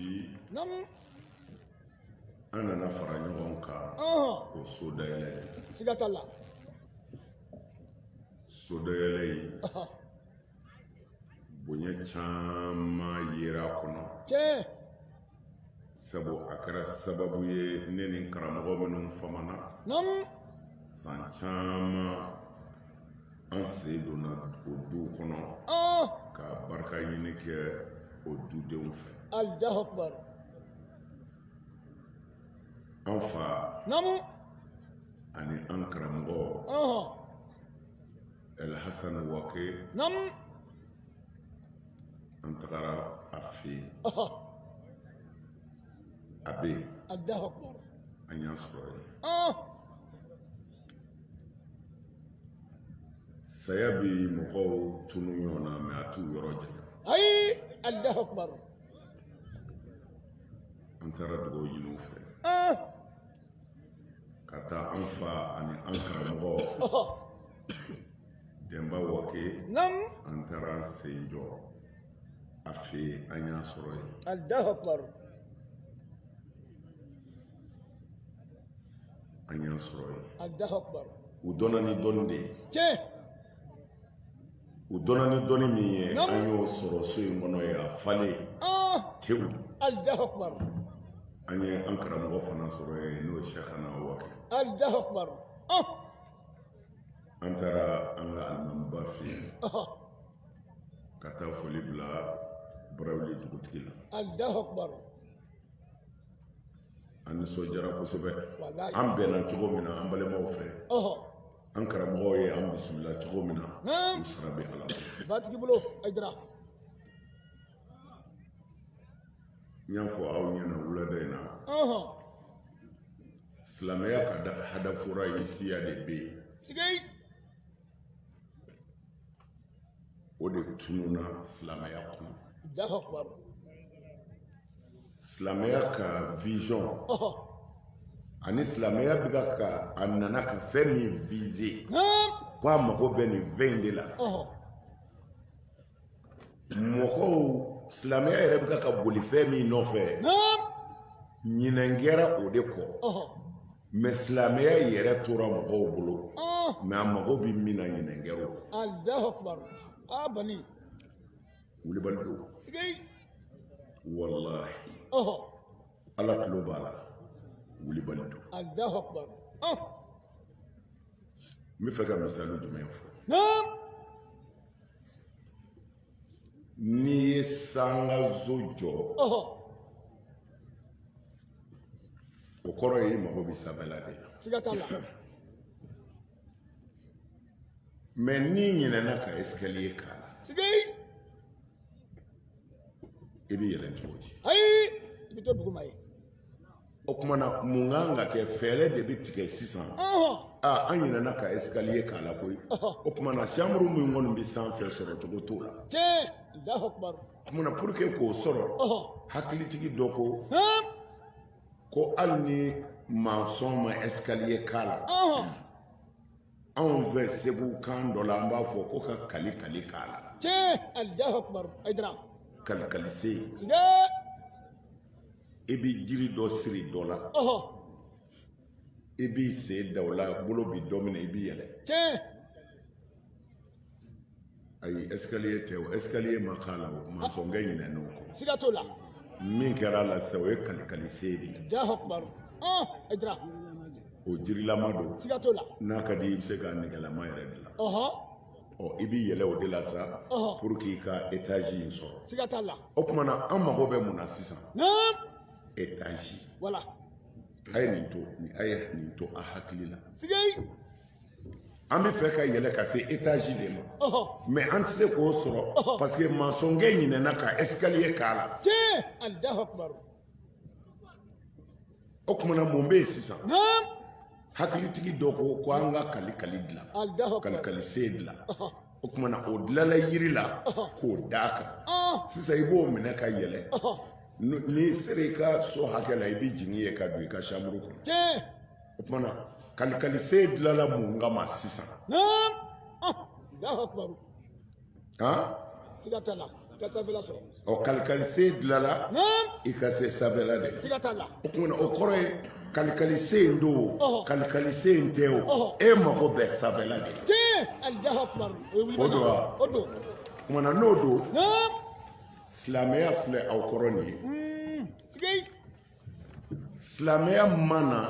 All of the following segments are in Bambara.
bi nam an nana fara ɲɔgɔn kan o so dayɛlɛ siga t'a la so dayɛlɛ yi bonya caman yera a kɔnɔ tiɲɛ sabu a kɛra sababu ye ne ni karamɔgɔ minnu famana nam san caman an sen donna o duw kɔnɔ ka barika ɲini kɛ o dudenw fɛ Allahu Akbar an fa nam ani an karamɔgɔ El Hassan Wake nam an tagara a fɛ yen a bɛ yen Allahu Akbar an y'a sɔrɔ yen saya bɛ mɔgɔw tunu ɲɔgɔn na mɛ a t'u yɔrɔ janya ayi Allahu Akbar an taara dugawu ɲini u fɛ ka taa an fa ani an karamɔgɔ Demba Wake nam an taara an sen jɔ a fɛ yen an y'a sɔrɔ yen Allahu Akbar an y'a sɔrɔ yen Allahu Akbar u dɔnna ni dɔnni de ye tiɲɛ u dɔnna ni dɔnni min ye an y'o sɔrɔ so in kɔnɔ ye a falen tewu Allahu Akbar an ye an karamɔgɔ fana sɔrɔ yen n'o ye Sheikhana Wake Allahu Akbar an taara an ka alimamiba fɛ yen ka taa foli bila Barawuli dugutigi la Allahu Akbar an nisɔndiyara kosɛbɛ wallahi an bɛnna cogo min na an balimaw fɛ an karamɔgɔw ye an bisimila cogo min na u sara bɛ Ala bolo batigi bolo aydara n y'a fɔ aw ɲɛna wulada in na silamɛya ka da hadafora ye siya de bɛ yen sigei o de tununa silamɛya kɔnɔ Allahu Akbar silamɛya ka vision ani silamɛya bɛ ka a nana ka fɛn min viser ko a mago bɛ nin fɛn in de la mɔgɔw silamɛya yɛrɛ bɛ ka boli fɛn min nɔfɛ ɲinɛn kɛra o de kɔ mɛ silamɛya yɛrɛ tora mɔgɔw bolo mɛ a mago bɛ min na ɲinɛn kɛra o kɔ Allahu Akbar bani wulibali don sigei walahi Ala tulo b'a la wulibali don Allahu Akbar n bɛ fɛ ka misali jumɛn fɔ n'i ye sangaso jɔ o kɔrɔ ye i mago bɛ sanfɛla de la siga t'a la mɛ n'i ɲinɛna ka escalier k'a la sigei i bɛ yɛlɛn cogo di ayi i bɛ to duguma ye o kumana mun kan ka kɛ fɛɛrɛ de bɛ tigɛ sisan an ɲinɛna ka escalier k'a la koyi o kumana chambre min kɔni bɛ sanfɛ sɔrɔ cogo t'o la tiɲɛ Allahu Akbar o kumana pour que k'o sɔrɔ hakilitigi dɔ ko hali ni mansɔn ma escalier k'a la anw fɛ Segu kan dɔ la an b'a fɔ ko ka kali k'a la tiɲɛ Allahu Akbar aydara kali se siga i bɛ jiri dɔ siri dɔ la i b'i sen da o la bolo bɛ dɔ minɛ i b'i yɛlɛ tiɲɛ ayi escalier tɛ o escalier ma k'a la o mansɔnkɛ ɲinɛna o kɔ siga t'o la min kɛra a la sisan o ye kali se de ye Allahu Akbar aydara o jirilama don siga t'o la n'a ka di i bɛ se k'a nɛgɛlama yɛrɛ dilan i b'i yɛlɛ o de la sa pour que i ka étage in sɔrɔ siga t'a la o kumana an mago bɛ mun na sisan étage wala a ye nin to a hakili la sigei an bɛ fɛ ka yɛlɛ ka se étage de ma mɛ an tɛ se k'o sɔrɔ parce que mansɔnkɛ ɲinɛna ka escalier k'a la tiɲɛ Allahu Akbar o kumana mun bɛ yen sisan hakilitigi dɔ ko an ka kali dilan kali se dilan o kumana o dilanna yiri la k'o d'a kan sisan i b'o minɛ ka yɛlɛ n'i sera i ka so hakɛ la i bɛ jigin ye ka don i ka chambre kɔnɔ o kumana kali se dilanna mun kama sisan Allahu Akbar siga t'a la ka sanfɛla sɔrɔ o kalikalise dilala naam i ka se sanfɛla de siga t'a la o kumana o kɔrɔ ye kalikalise in do kalikalise in tɛ o e mago bɛ sanfɛla de la tiɲɛ Allahu akbar o do wa o do kumana n'o do naam silamɛya filɛ aw kɔrɔ nin ye sigay silamɛya mana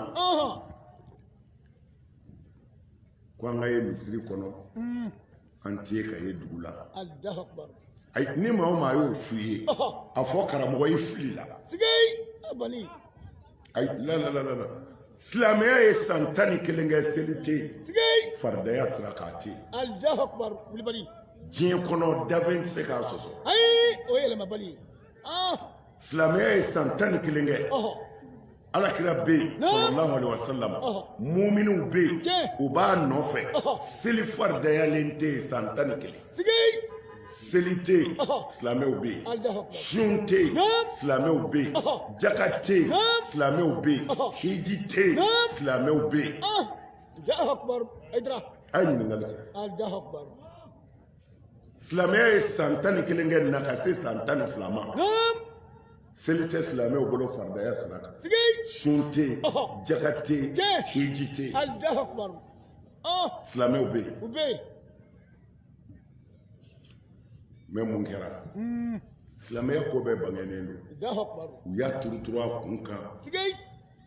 ko an ka ye misiri kɔnɔ an tɛ ka ye dugu la Allahu akbar ayi ni maa o maa y'o f'i ye a fɔ karamɔgɔ i fili la sigay abani ayi la silamɛya ye san 11 kɛ seli tɛ yen sigay faridaya sira k'a tɛ yen Allahu akbar wulibali diɲɛ kɔnɔ dafɛn tɛ se k'a sɔsɔ ayi o ye yɛlɛmabali ye silamɛya ye san 11 kɛ alakira bɛ yen sallallahu alaihi wasallam muminiw bɛ yen u b'a nɔfɛ seli faridayalen tɛ yen san 11 sigay seli tɛ yen silamɛw bɛ yen sun tɛ yen silamɛw bɛ yen jaka tɛ yen silamɛw bɛ yen hiji tɛ yen silamɛw bɛ yen Allahu akbar idra a ye ɲininkali kɛ Allahu akbar silamɛya ye san 11 kɛ na ka se san 12 ma seli tɛ silamɛw bolo faridaya sira kan sun tɛ yen jaka tɛ yen hiji tɛ yen Allahu akbar silamɛw bɛ yen u bɛ yen mɛ mun kɛra silamɛya ko bɛɛ bangenen don Allahu akbar u y'a turuturu a kun kan sigay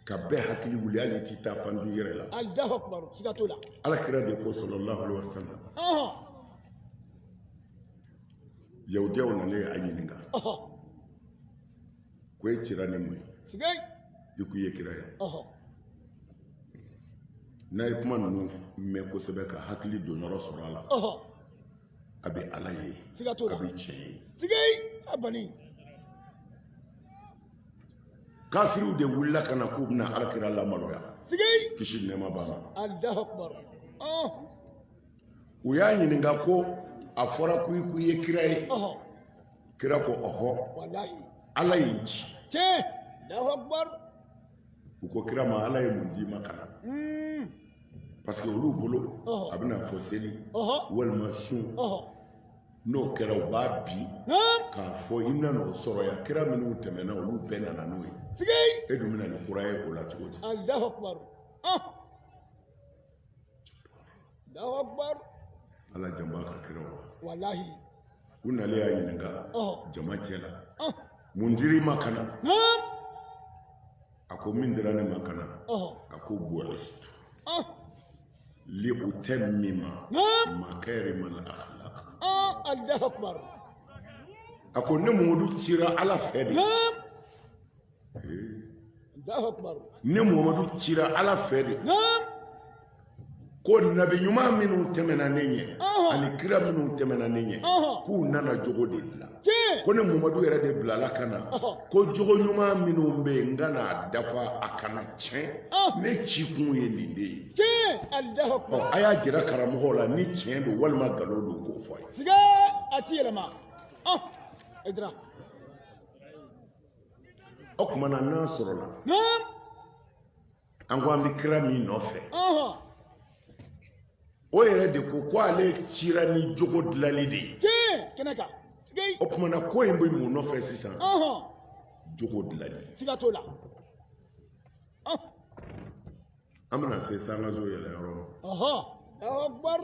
ka bɛɛ hakili wuli hali t'i ta fandu yɛrɛ la Allahu akbar siga t'o la alakira de ko sallallahu alaihi wasallam yahudiyaw nalen a ɲininka ko e cira ni mun ye sigay i ko i ye kira ye n'a ye kuma ninnu mɛn kosɛbɛ ka hakili don yɔrɔ sɔrɔ a la a bɛ ala ye siga t'o la a bɛ tiɲɛ ye sigay abani kafiriw de wulila ka na k'u bɛna alakira lamaloya sigay kisi nɛɛma b'a ma Allahu akbar u y'a ɲininka ko a fɔra ko i ye kira ye kira ko ɔhɔ wallahi ala y'i ci tiɲɛ Allahu akbar u ko kira ma ala ye mun d'i ma ka na parce que olu bolo a bɛna fɔ seli walima sun n'o kɛra u b'a bi k'a fɔ i nana o sɔrɔ yan kira minnu tɛmɛna olu bɛɛ nana n'o ye sigay e dun bɛna ni kura ye o la cogo di Allahu akbar Allahu akbar ala janba ka kira wa wallahi u nalen y'a ɲininka jama cɛ la mun dir'i ma ka na a ko min dira ne ma ka na a ko buwalistu li utammima makarima al-akhlaq Allahu akbar a ko ne Muhamadu cira ala fɛ de Allahu akbar ne Muhamadu cira ala fɛ de ko nabi ɲuman minnu tɛmɛna ne ɲɛ ani kira minnu tɛmɛna ne ɲɛ k'u nana jogo de dilan ko ne Muhamadu yɛrɛ de bilala ka na ko jogo ɲuman minnu bɛ yen n ka n'a dafa a kana tiɲɛ ne cikun ye nin de ye Allahu akbar a y'a jira karamɔgɔw la ni tiɲɛ don walima nkalon don k'o fɔ a ye siga a ti yɛlɛma idra o kumana n'a sɔrɔla an ko an bɛ kira min nɔfɛ o yɛrɛ de ko ale cira ni jogo dilanli de ye kɛnɛ kan sigay o kumana ko in bɛ mun nɔfɛ sisan jogo dilanli siga t'o la an bɛna se sangaso yɛlɛ yɔrɔ ma Allahu akbar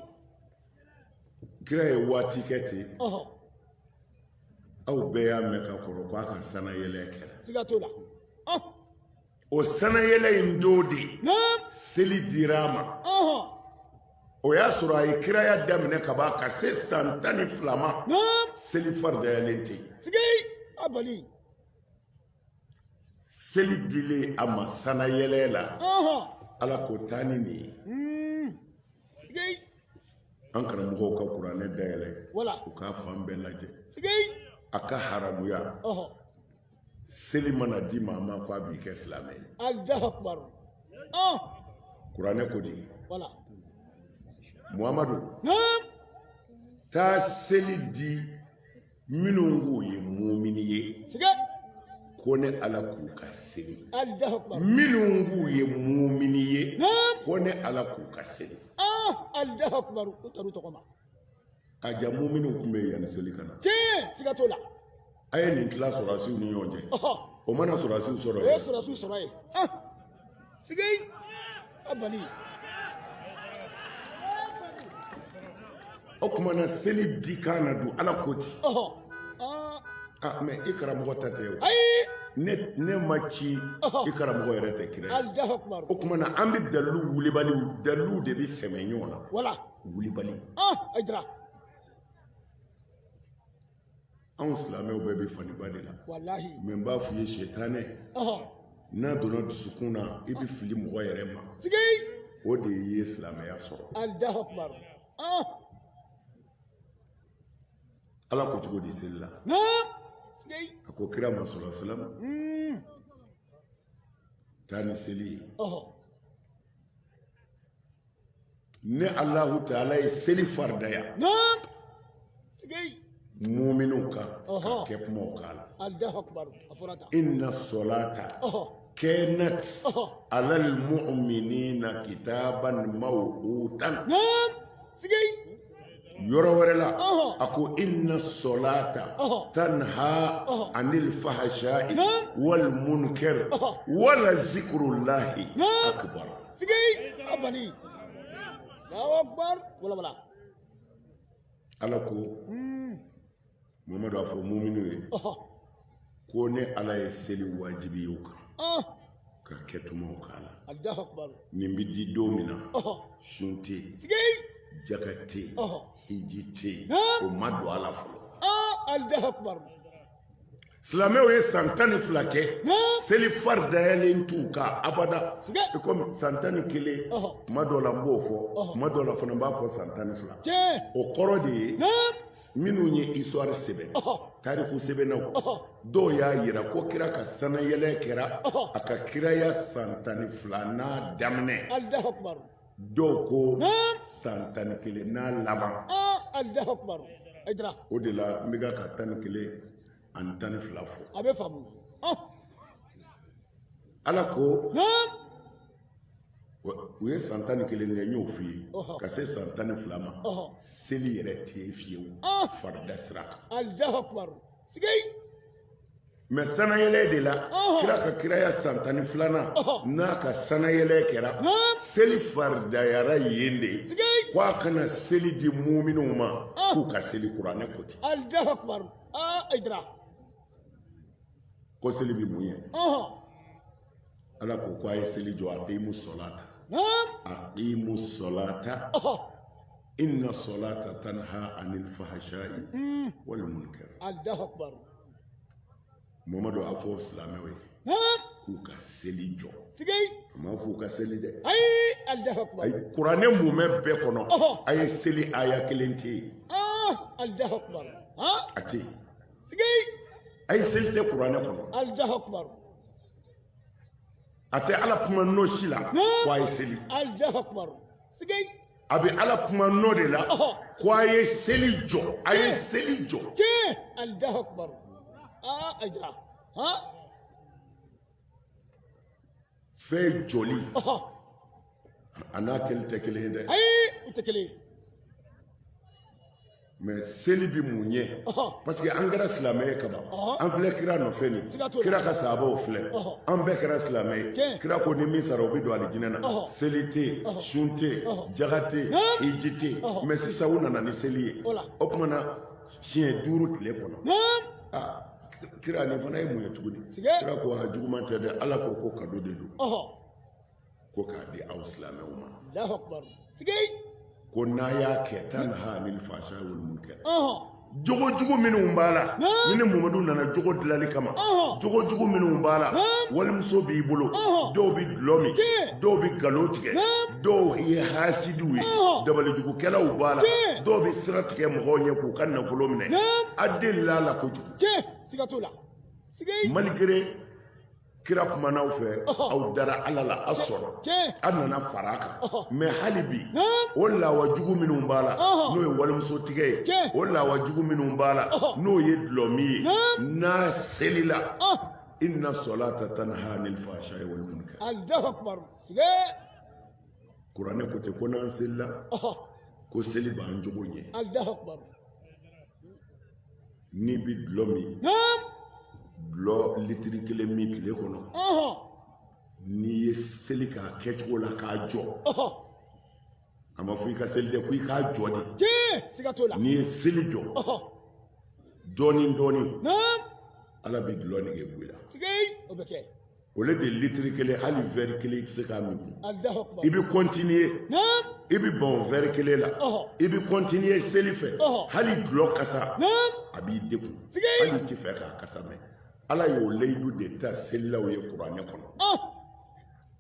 kira ye waati kɛ ten aw bɛɛ y'a mɛn ka kɔrɔ ko a ka sanayɛlɛ kɛra siga t'o la o sanayɛlɛ in don de seli dira a ma o y'a sɔrɔ a ye kiraya daminɛ ka ban ka se san 12 ma seli faridayalen tɛ yen sigay abali seli dilen a ma sanayɛlɛ la ala ko taa ni nin ye sigay an karamɔgɔw ka kuranɛ dayɛlɛ wala u k'a fan bɛɛ lajɛ sigay a ka haramuya seli mana di maa ma ko a b'i kɛ silamɛ ye Allahu akbar kuranɛ ko di wala Muhamadu taa seli di minnu k'u ye mumini ye sigay ko ne ala k'u ka seli Allahu akbar minnu k'u ye mumini ye ko ne ala k'u ka seli Allahu akbar utaru tɔgɔ ma a ja muminiw tun bɛ yanni seli ka na siga t'o la a ye nin tila sɔrɔdasiw ni ɲɔgɔn cɛ o mana sɔrɔdasiw sɔrɔ o ye sɔrɔdasiw sɔrɔ ye sigi a bali o tuma na seli di kan na don ala ko ti mɛ i karamɔgɔ ta tɛ o ne ma ci i karamɔgɔ yɛrɛ tɛ kira o tuma na an bɛ dalilu wulibali dalilu de bɛ sɛmɛ ɲɔgɔn na wala wulibali ajira anw silamɛw bɛɛ bɛ faniba de la walahi mɛ n b'a f'i ye sɛtanɛ n'a donna dusukun na i bɛ fili mɔgɔ yɛrɛ ma sigi o de ye silamɛya sɔrɔ ala ko cogo di seli la a ko kira ma sɔrɔ silamɛ taa ni seli ye ne alahu taala ye seli faridaya muminun kan ka kɛ kumaw k'a la inna solata kanat alal mu'minina kitaban mawqutan yɔrɔ wɛrɛ la a ko inna solata tanha anil fahasha'i wal munkar wala zikrullahi akbar abani akbar wala wala ala ko Muhammadu a fɔ muminu ye ko ne ala ye seli wajibi ye o kan ka kɛ tumaw k'a la nin bɛ di don min na sun tɛ yen jaka tɛ yen hiji tɛ yen o ma don a la fɔlɔ silamɛw ye san 12 kɛ seli faridayalen t'u kan abada i komi san 11 kuma dɔw la n b'o fɔ kuma dɔw la fana n b'a fɔ san 12 o kɔrɔ de ye minnu ye histoire sɛbɛn tariku sɛbɛnnaw dɔw y'a yira ko kira ka sanayɛlɛ kɛra a ka kiraya san 12 n'a daminɛ dɔw ko san 11 n'a laban o de la n bɛ ka 11 ani 12 fɔ a bɛ faamu ala ko u ye san 11 kɛ n y'o f'i ye ka se san 12 ma seli yɛrɛ tɛ fiyewu farida sira kan mɛ sanayɛlɛ de la kira ka kiraya san 12nan n'a ka sanayɛlɛ kɛra seli faridayara yen de ko a kana seli di muminunw ma k'u ka seli kuranɛ ko ten ko seli bɛ mun ye ala ko a ye seli jɔ aqimu solata aqimu solata inna solata tanha anil fahasha'i wal munkar Muhammadu a fɔ silamɛw ye k'u ka seli jɔ a ma fɔ u ka seli dɛ ayi kuranɛ mumɛ bɛɛ kɔnɔ a ye seli aya kelen tɛ yen a tɛ yen a ye seli tɛ kuranɛ kɔnɔ a tɛ ala kuma nɔ si la ko a ye seli a bɛ ala kuma nɔ de la ko a ye seli jɔ a ye seli jɔ fɛn jɔli a n'a kɛli tɛ kelen ye dɛ mɛ seli bɛ mun ye parce que an kɛra silamɛ ye kaban an filɛ kira nɔfɛ nin kira ka sahabaw filɛ an bɛɛ kɛra silamɛ ye kira ko ni min sara o bɛ don alijinɛ na seli tɛ yen sun tɛ yen jaga tɛ yen hiji tɛ yen mɛ sisan u nana ni seli ye o tuma na siɲɛ 5 tile kɔnɔ kira nin fana ye mun ye tuguni kira ko a juguman tɛ dɛ ala ko kado de don ko k'a di aw silamɛw ma ko n'a y'a kɛ tanha anil fahsha'i wal munkar jogo jugu minnu b'a la ni Muhamadu nana jogo dilanli kama jogo jugu minnu b'a la walimuso b'i bolo dɔw bɛ dulɔ min dɔw bɛ nkalon tigɛ dɔw ye hasidiw ye dabalijugukɛlaw b'a la dɔw bɛ sira tigɛ mɔgɔw ɲɛ k'u ka nafolo minɛ a delila la kojugu malgré kira kumanaw fɛ aw dara ala la a sɔrɔ a nana fara kan mɛ hali bi o lawajugu minnu b'a la n'o ye walimuso tigɛ ye o lawajugu minnu b'a la n'o ye dulɔmi ye n'a selila inna solata tanha anil fahsha'i wal munkar kuranɛ ko ten ko n'an selila ko seli b'an jogo ɲɛ ni bi dulɔ min dulɔ litiri 1 min tile kɔnɔ n'i ye seli k'a kɛcogo la k'a jɔ a ma fɔ i ka seli dɛ ko i k'a jɔ de n'i ye seli jɔ dɔɔni dɔɔni ala bɛ dulɔ nege bɔ i la o le de litiri 1 hali verre 1 i tɛ se k'a min i bɛ continuer i bɛ bɔn verre 1 la i bɛ continuer seli fɛ hali dulɔ kasa a b'i degun hali i tɛ fɛ k'a kasa mɛn ala y'o layidu de ta selilaw ye kuranɛ kɔnɔ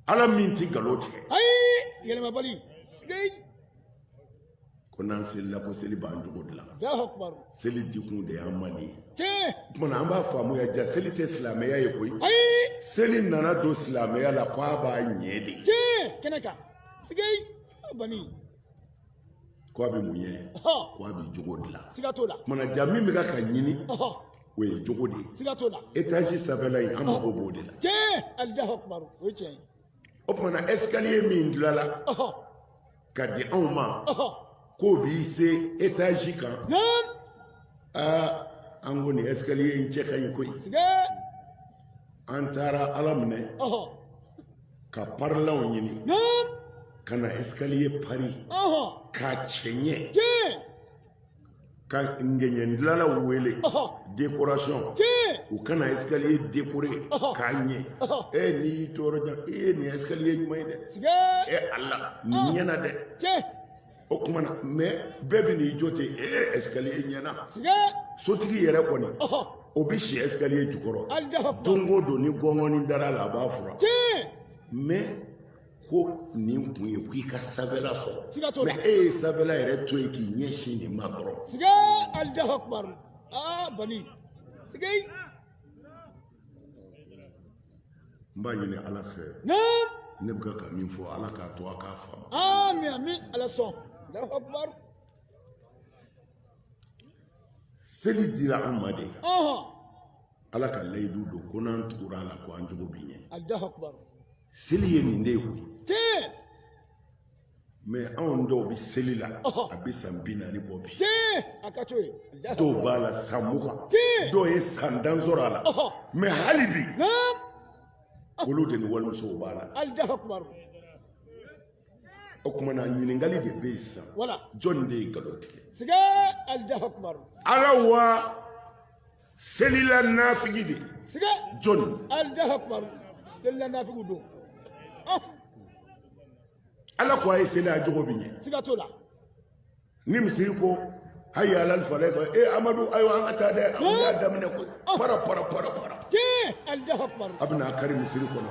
ala min tɛ nkalon tigɛ ko n'an selila ko seli b'an jogo de la seli dikun de y'an man ye o kumana an b'a faamuya ja seli tɛ silamɛya ye koyi seli nana don silamɛya la ko a b'a ɲɛ de ko a bɛ mun ye ko a bɛ jogo dilan o kumana ja min bɛ ka ɲini o ye jogo de ye étage sanfɛla in an mago b'o de la o kumana escalier min dilanna ka di anw ma k'o b'i se étage kan an ko nin escalier in cɛ ka ɲi koyi an taara ala minɛ ka parilanw ɲini ka na escalier pari k'a cɛ ɲɛ ka ngɛɲɛ dilanna wele décoration u kana escalier décorer k'a ɲɛ n'i y'i tɔɔrɔ jan nin escalier ɲuman ye dɛ ala nin ɲɛna dɛ o kumana mais bɛɛ bɛ n'i jɔ ten escalier ɲɛna sotigi yɛrɛ kɔni o bɛ si escalier jukɔrɔ don o don ni gɔngɔni dara la a b'a fura mais ko nin kun ye ko i ka sanfɛla sɔrɔ mais e ye sanfɛla yɛrɛ to yen k'i ɲɛsin nin ma dɔrɔn n b'a ɲini ala fɛ ne bɛ ka min fɔ ala k'a to a k'a faamu seli dira an ma de ala ka layidu don ko n'an tugura a la ko an jogo bi ɲɛ seli ye nin de ye koyi mais anw dɔw bɛ seli la a bɛ san 40 bɔ bi dɔw b'a la san 20 dɔw ye san dan sɔrɔ a la mais hali bi olu de ni walimusow b'a la o kumana ɲininkali de bɛ yen sisan jɔnni de ye nkalon tigɛ ala wa selila nafigi de jɔnni ala ko a ye seli a jogo bi ɲɛ ni misiri ko hayi alal falɛ ko amadu ayiwa an ka taa dɛ an y'a daminɛ ko para a bɛna a kari misiri kɔnɔ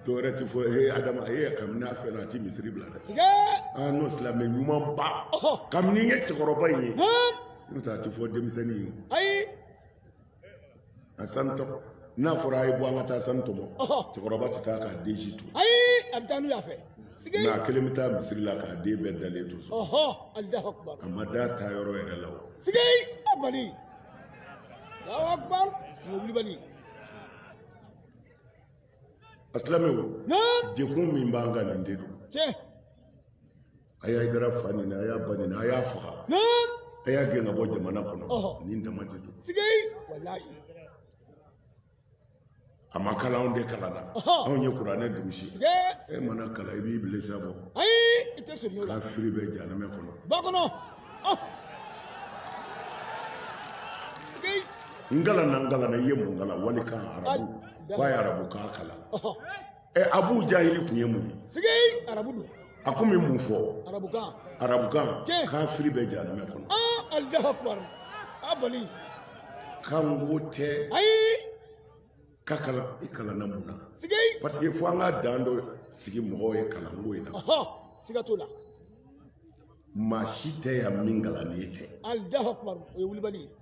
dɔwɛrɛ ti fɔ adama kabini a fɛn na a ti misiri bila dɛ n'o silamɛ ɲuman ba kabini ye cɛkɔrɔba in ye n'o tɛ a ti fɔ denmisɛnnin ye a sanutɔ n'a fɔra a ye bɔ an ka taa sanu tɔmɔ cɛkɔrɔba tɛ taa k'a den si to nka a kelen bɛ taa misiri la k'a den bɛɛ dalen to so a ma da taa yɔrɔ yɛrɛ la o asilamɛw dekun min b'an kan nin de don a y'a dara fa nin na a y'a ba nin na a y'a faga a y'a gɛn ka bɔ jamana kɔnɔ nin dama de don a ma kalan anw de kalan na anw ye kuranɛ durusi e mana kalan i b'i bilesa bɔ k'a firi bɛ janamɛ kɔnɔ ngalana i ye mun kalan wali kan arabu k'a ye arabu kan kalan abu jahili tun ye mun ye a ko min mun fɔ arabukan k'a firi bɛ janamɛ kɔnɔ kan ko tɛ ka kalan i kalanna mun na parce que fo an ka dan dɔ sigi mɔgɔw ye kalanko in na maa si tɛ yan min kalannen tɛ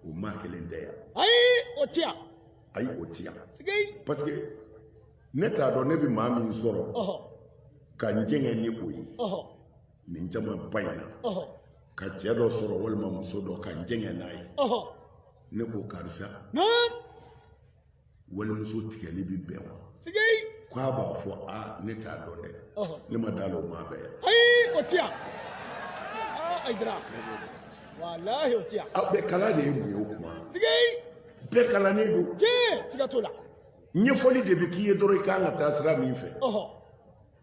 o maa kelen tɛ yan ayi o ti yan parce que ne t'a dɔn ne bɛ maa min sɔrɔ ka n jɛngɛ ni o ye nin caman ba in na ka cɛ dɔ sɔrɔ walima muso dɔ ka n jɛngɛ n'a ye ne ko karisa walimuso tigɛli bi bɛn wa kwa b'a fɔ ne t'a dɔn dɛ ne ma da l'o maa bɛɛ ayi o tiya Aïdara wallahi o tiya aw bɛɛ kala de ye mun ye o kuma sigei bɛɛ kalannen don siga t'o la ɲɛfɔli de bɛ k'i ye dɔrɔn i kan ka taa sira min fɛ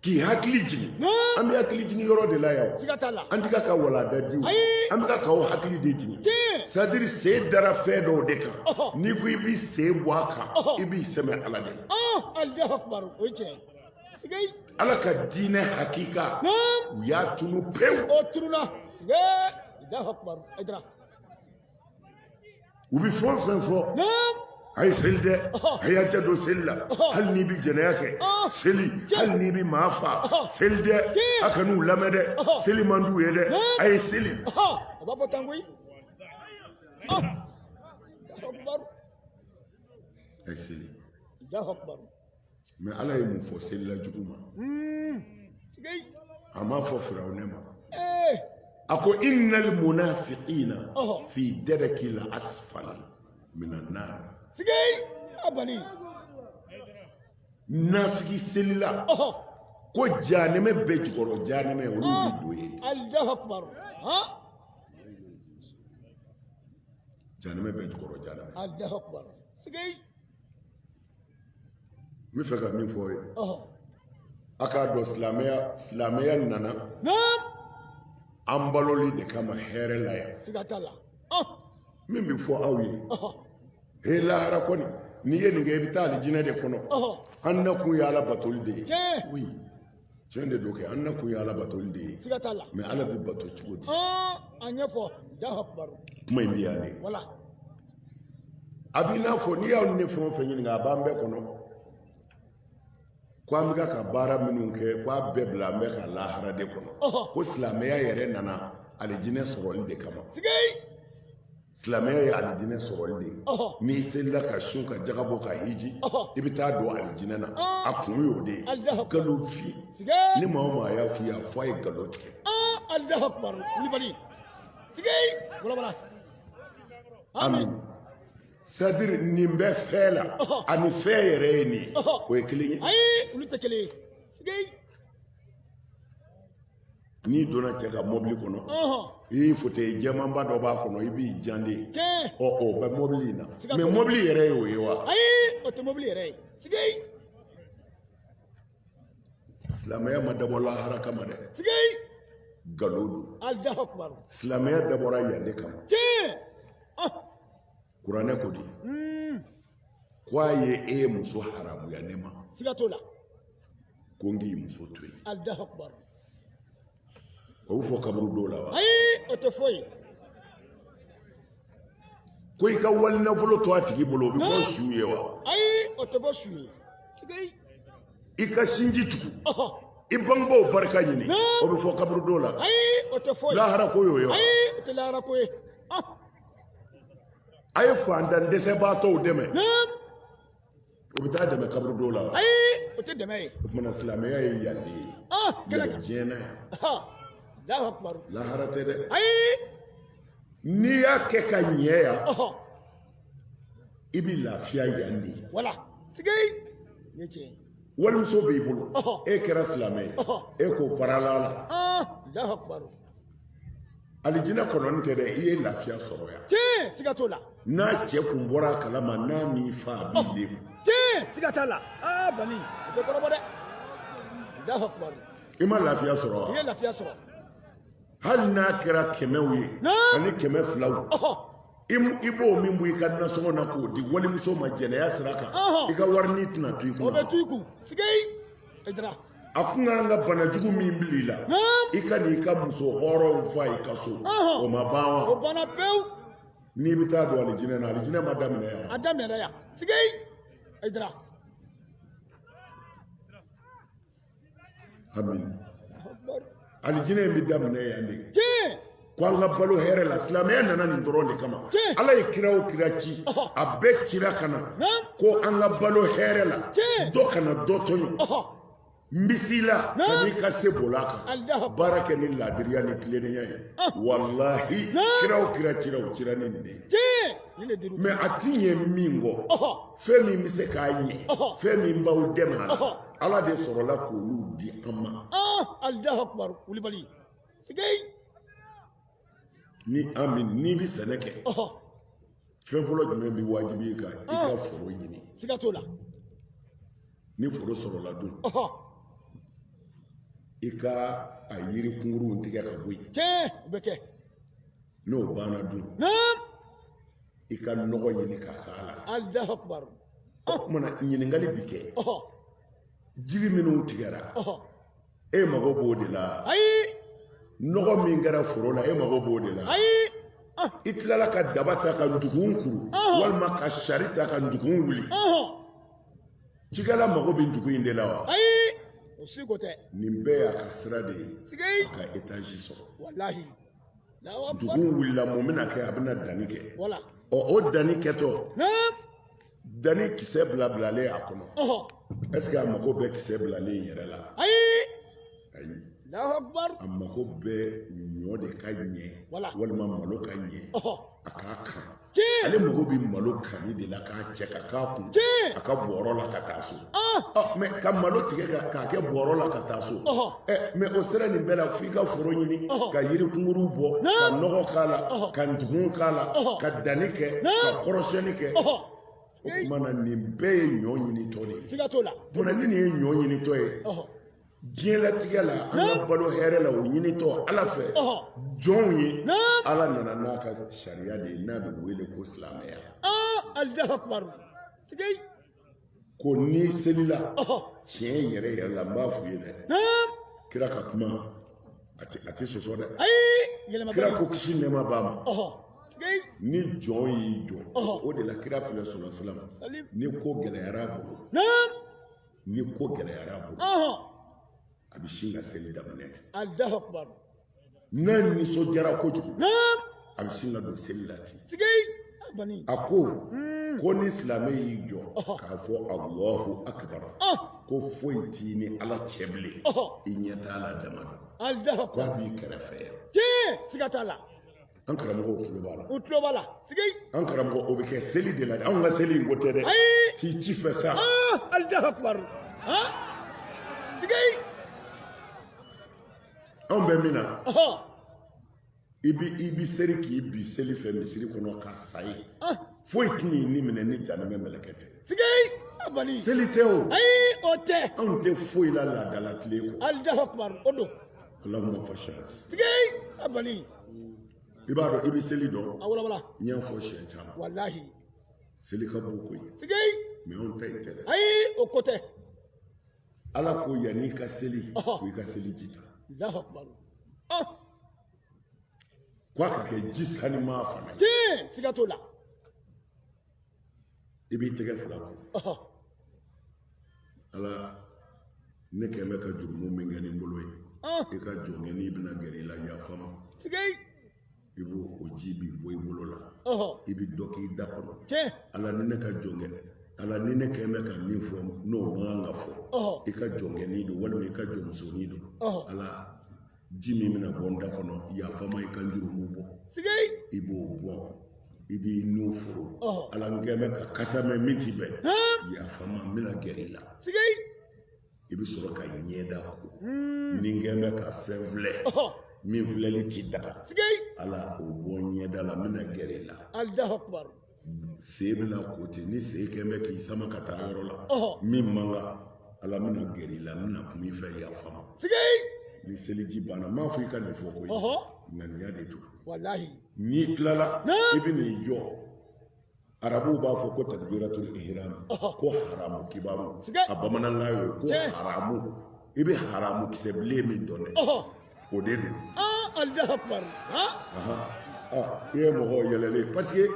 k'i hakili jigin an bɛ hakili jigin yɔrɔ de la yan siga t'a la an tɛ ka walada jiw an bɛ ka k'aw hakili de jigin c'est-à-dire sen dara fɛn dɔw de kan n'i ko i b'i sen bɔ a kan i b'i sɛmɛ ala de la Allahu akbar o ye tiɲɛ sigei ala ka diinɛ hakika u y'a tunu pewu o tununa sigei Allahu akbar Aïdara u bɛ fɛn o fɛn fɔ a ye seli dɛ a y'a jado seli la hali n'i bɛ jɛnɛya kɛ seli hali n'i bɛ maa faa seli dɛ a ka n'u lamɛn dɛ seli man d'u ye dɛ a ye seli a b'a fɔ tan koyi Allahu akbar a ye seli Allahu akbar mais ala ye mun fɔ selila jugu ma sigei a m'a fɔ firawunɛ ma a ko innal munafiqina fi darakil asfal minan nar sigei abani nafigi selila ko janɛmɛ bɛ jukɔrɔ janɛmɛ olu bɛ don ye Allahu akbar janɛmɛ bɛ jukɔrɔ janɛmɛ Allahu akbar sigei n bɛ fɛ ka min fɔ ye a k'a dɔn silamɛya nana an baloli de kama hɛrɛ la yan siga t'a la min bɛ fɔ aw ye he lahara kɔni n'i ye nin kɛ i bɛ taa alijinɛ de kɔnɔ an na kun ye ala batoli de ye oui tiɲɛ de don kɛ an na kun ye ala batoli de ye siga t'a la mais ala bɛ bato cogo di a ɲɛfɔ Allahu akbar kuma in bɛ yan de wala a b'i n'a fɔ n'i y'aw ni fɛn o fɛn ɲininka a b'an bɛɛ kɔnɔ ko an bɛ ka baara minnu kɛ k'a bɛɛ bila an bɛ ka lahara de kɔnɔ ko silamɛya yɛrɛ nana alijinɛ sɔrɔli de kama silamɛya ye alijinɛ sɔrɔli de ye n'i selila ka sun ka jagabɔ ka hiji i bɛ taa don alijinɛ na a kun y'o de ye nkalon fi ni maa o maa y'a f'i ye a fɔ a ye nkalon tigɛ Allahu akbar Kulibali sigei wala amin c'est-à-dire nin bɛ fɛn la ani fɛn yɛrɛ ye nin ye o ye kelen ye ayi olu tɛ kelen ye sigei n'i donna cɛ ka mɔbili kɔnɔ i fauteuil jɛmanba dɔ b'a kɔnɔ i b'i jan de o bɛ mɔbili in na mais mɔbili yɛrɛ ye o ye wa ayi o tɛ mɔbili yɛrɛ ye sigei silamɛya ma dabɔ lahara kama dɛ sigei nkalon don Allahu akbar silamɛya dabɔra yan de kama kuranɛ ko di ko a ye e muso haramuya ne ma siga t'o la ko n k'i muso to yen Allahu akbar o bɛ fɔ kaburu dɔw la wa ayi o tɛ foyi ko i ka wali nafolo to a tigi bolo o bɛ fɔ su ye wa ayi o tɛ bɔ su ye sigei i ka sinji tugu i bangebaaw barika ɲini o bɛ fɔ kaburu dɔw la ayi o tɛ foyi lahara ko y'o ye wa ayi o tɛ lahara ko ye a ye fantan dɛsɛbaatɔw dɛmɛ o bɛ taa dɛmɛ kaburu dɔw la wa ayi o tɛ dɛmɛ ye o tumana silamɛya ye yan de ye yan diɲɛna yan Allahu akbar lahara tɛ dɛ ayi n'i y'a kɛ ka ɲɛ yan i bɛ lafiya yan de wala sigei ye tiɲɛ walimuso b'i bolo e kɛra silamɛ ye e k'o farala la Allahu akbar alijinɛ kɔnɔ nin tɛ dɛ i ye lafiya sɔrɔ yan tiɲɛ siga t'o la n'a cɛ kun bɔra a kalama n'a m'i fa a b'i lebu tiɲɛ siga t'a la bani o tɛ kɔrɔbɔ dɛ Allahu akbar i ma lafiya sɔrɔ wa i ye lafiya sɔrɔ hali n'a kɛra 100 ye ani 200 i b'o min bɔ i ka nasɔngɔ na k'o di walimuso ma jɛnɛya sira kan i ka wari ni tɛna to i kun o bɛ to i kun sigei Aïdara a kun kan ka bana jugu min bil'i la i ka n'i ka muso hɔrɔnw fa i ka so o ma ban wa o banna pewu n'i bɛ taa don alijinɛ na alijinɛ ma daminɛ yan a daminɛna yan sigei Aïdara amin alijinɛ in bɛ daminɛ yan de tiɲɛ ko an ka balo hɛrɛ la silamɛya nana nin dɔrɔn de kama ala ye kira o kira ci a bɛɛ cira ka na ko an ka balo hɛrɛ la dɔ kana dɔ tɔɲɔ n bisi la kan'i ka se bola kan baara kɛ ni laadiriya ni tilennenya ye walahi kira o kira cira o cira ni nin de ye mais a ti ɲɛ min kɔ fɛn min bɛ se k'a ɲɛ fɛn min b'aw dɛmɛ a la ala de sɔrɔla k'olu di an ma Allahu akbar Kulibali sigei ni an min n'i bi sɛnɛ kɛ fɛn fɔlɔ jumɛn bi wajibi kan i ka foro ɲini siga t'o la ni foro sɔrɔla dun i ka a yiri kunkuruw tigɛ ka bɔ yen tiɲɛ o bɛ kɛ n'o banna dun i ka nɔgɔ ɲini ka k'a la Allahu akbar o kumana ɲininkali bi kɛ jiri minnu tigɛra e mago b'o de la ayi nɔgɔ min kɛra foro la e mago b'o de la ayi i tilala ka daba ta ka ndugun kuru walima ka sari ta ka ndugun wuli cikɛla mago bɛ ndugun in de la wa ayi o si ko tɛ nin bɛɛ y'a ka sira de ye sigei a ka etazi sɔrɔ wallahi ndugun wulila mun bɛna kɛ a bɛna danni kɛ wala o danni kɛtɔ danni kisɛ bilalen a kɔnɔ est-ce que a mago bɛ kisɛ bilalen yɛrɛ la ayi ayi Allahu akbar a mago bɛ ɲɔ de ka ɲɛ walima malo ka ɲɛ a k'a kan ale mago bɛ malo kanni de la k'a cɛ ka k'a kun a ka bɔrɔ la ka taa so mɛ ka malo tigɛ k'a kɛ bɔrɔ la ka taa so mɛ o sera nin bɛɛ la f'i ka foro ɲini ka yiri kunkuruw bɔ ka nɔgɔ k'a la ka ndugun k'a la ka danni kɛ ka kɔrɔsiyɛnni kɛ o kumana nin bɛɛ ye ɲɔ ɲinitɔ de ye siga t'o la munna ni nin ye ɲɔ ɲinitɔ ye diɲɛlatigɛ la an ka balo hɛrɛ la o ɲinitɔ ala fɛ jɔnw ye ala nana n'a ka sariya de ye n'a bɛ wele ko silamɛya Allahu akbar sigei ko n'i selila tiɲɛ yɛrɛ yɛrɛ la n b'a f'u ye dɛ kira ka kuma a tɛ sɔsɔ dɛ kira ko kisi nɛɛma b'a ma ni jɔn y'i jɔ o de la kira filɛ sɔlɔ silam ni ko gɛlɛyara a bolo ni ko gɛlɛyara a bolo a bɛ sin ka seli daminɛ ten Allahu akbar n'a nisɔndiyara kojugu a bɛ sin ka don seli la ten a ko ni silamɛ y'i jɔ k'a fɔ Allahu akbar ko foyi t'i ni ala cɛ bilen i ɲɛ t'a la dama dɔn ko a b'i kɛrɛfɛ siga t'a la an karamɔgɔw tulo b'a la u tulo b'a la sigei an karamɔgɔ o bɛ kɛ seli de la anw ka seli in ko tɛ dɛ t'i ci fɛ sa Allahu akbar sigei anw bɛ min na i bi seri k'i bi seli fɛ misiri kɔnɔ ka sa ye foyi t'i ni minɛ ni janɛmɛ mɛlɛkɛ tɛ sigei bani seli tɛ o ayi o tɛ anw tɛ foyi la laadala tile kɔ Allahu akbar o don Allahumma fashhad sigei bani i b'a dɔn i bɛ seli dɔn a wala n y'a fɔ siɲɛ caman wallahi seli ka bon koyi sigei mɛ anw ta in tɛ dɛ ayi o ko tɛ ala ko yanni i ka seli ko i ka seli ji ta Allahu akbar ko a ka kɛ ji sanima fana ye siga t'o la i b'i tɛgɛ fila ko ala ne kɛmɛ ka jurumu min kɛ ni n bolo ye i ka jɔnkɛ n'i bɛna gɛrɛ i la yafa ma sigei i b'o o ji bi bɔ i bolo la i bɛ dɔ k'i da kɔnɔ ala ni ne ka jɔnkɛ ala ni ne kɛmɛ ka min fɔ n'o man kan ka fɔ i ka jɔnkɛni don walima i ka jɔnmusonin don ala ji min bɛna bɔ n da kɔnɔ yafa ma i ka jurumu bɔ i b'o bɔ i b'i nu foro ala n kɛmɛ ka kasa mɛn min ti bɛn yafa ma n bɛna gɛrɛ i la i bɛ sɔrɔ ka ɲɛda ko ni n kɛmɛ ka fɛn filɛ min filɛli ti daga ala o bɔ ɲɛda la n bɛna gɛrɛ i la Allahu akbar se bɛna ko ten ni se kɛmɛ k'i sama ka taa yɔrɔ la min man kan ala n bɛna gɛrɛ i la n bɛna kuma i fɛ yafa ma ni seliji banna n m'a fɔ i ka nin fɔ ko ye ŋaniya de don wallahi n'i tilala i bɛ n'i jɔ arabuw b'a fɔ ko takbiratul ihram ko haramu kibaru a bamanankan y'o ko haramu i bɛ haramu kisɛ bilen min dɔn dɛ o de don Allahu akbar i ye mɔgɔw yɛlɛlen parce que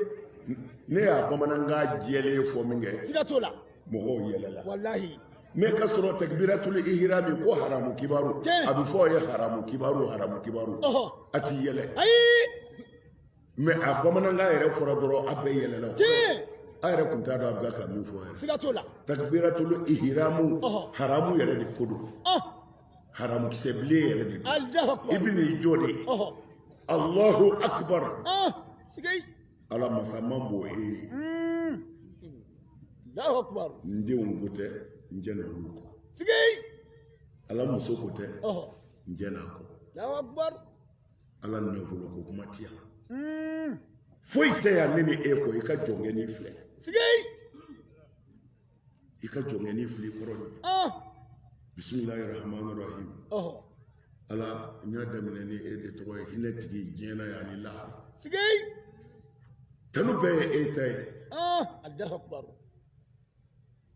ne y'a bamanankan jɛlen fɔ min kɛ siga t'o la mɔgɔw yɛlɛla wallahi mɛ ka sɔrɔ takbiratul ihram ko haramu kibaru a bɛ fɔ o ye haramu kibaru a t'i yɛlɛ mɛ a bamanankan yɛrɛ fɔra dɔrɔn a bɛɛ yɛlɛla a yɛrɛ tun t'a dɔn a bɛ ka min fɔ yɛrɛ siga t'o la takbiratul ihram haramu yɛrɛ de ko don haramu kisɛ bilen yɛrɛ de don i bɛ n'i jɔ de Allahu akbar ala masaman b'o e ye Allahu akbar n denw ko tɛ n jɛna olu kɔ sigay ala muso ko tɛ oh njɛna kɔ Allahu akbar ala nafolo ko kuma tiya foyi tɛ yan ne ni e ko i ka jɔnkɛni filɛ sigay i ka jɔnkɛni filɛ i kɔrɔ ni bisimilahi rahmani rahim oh ala n y'a daminɛ ni e de tɔgɔ ye hinɛ tigi diɲɛna yan ni lahara sigay tanu bɛɛ ye e ta ye Allahu akbar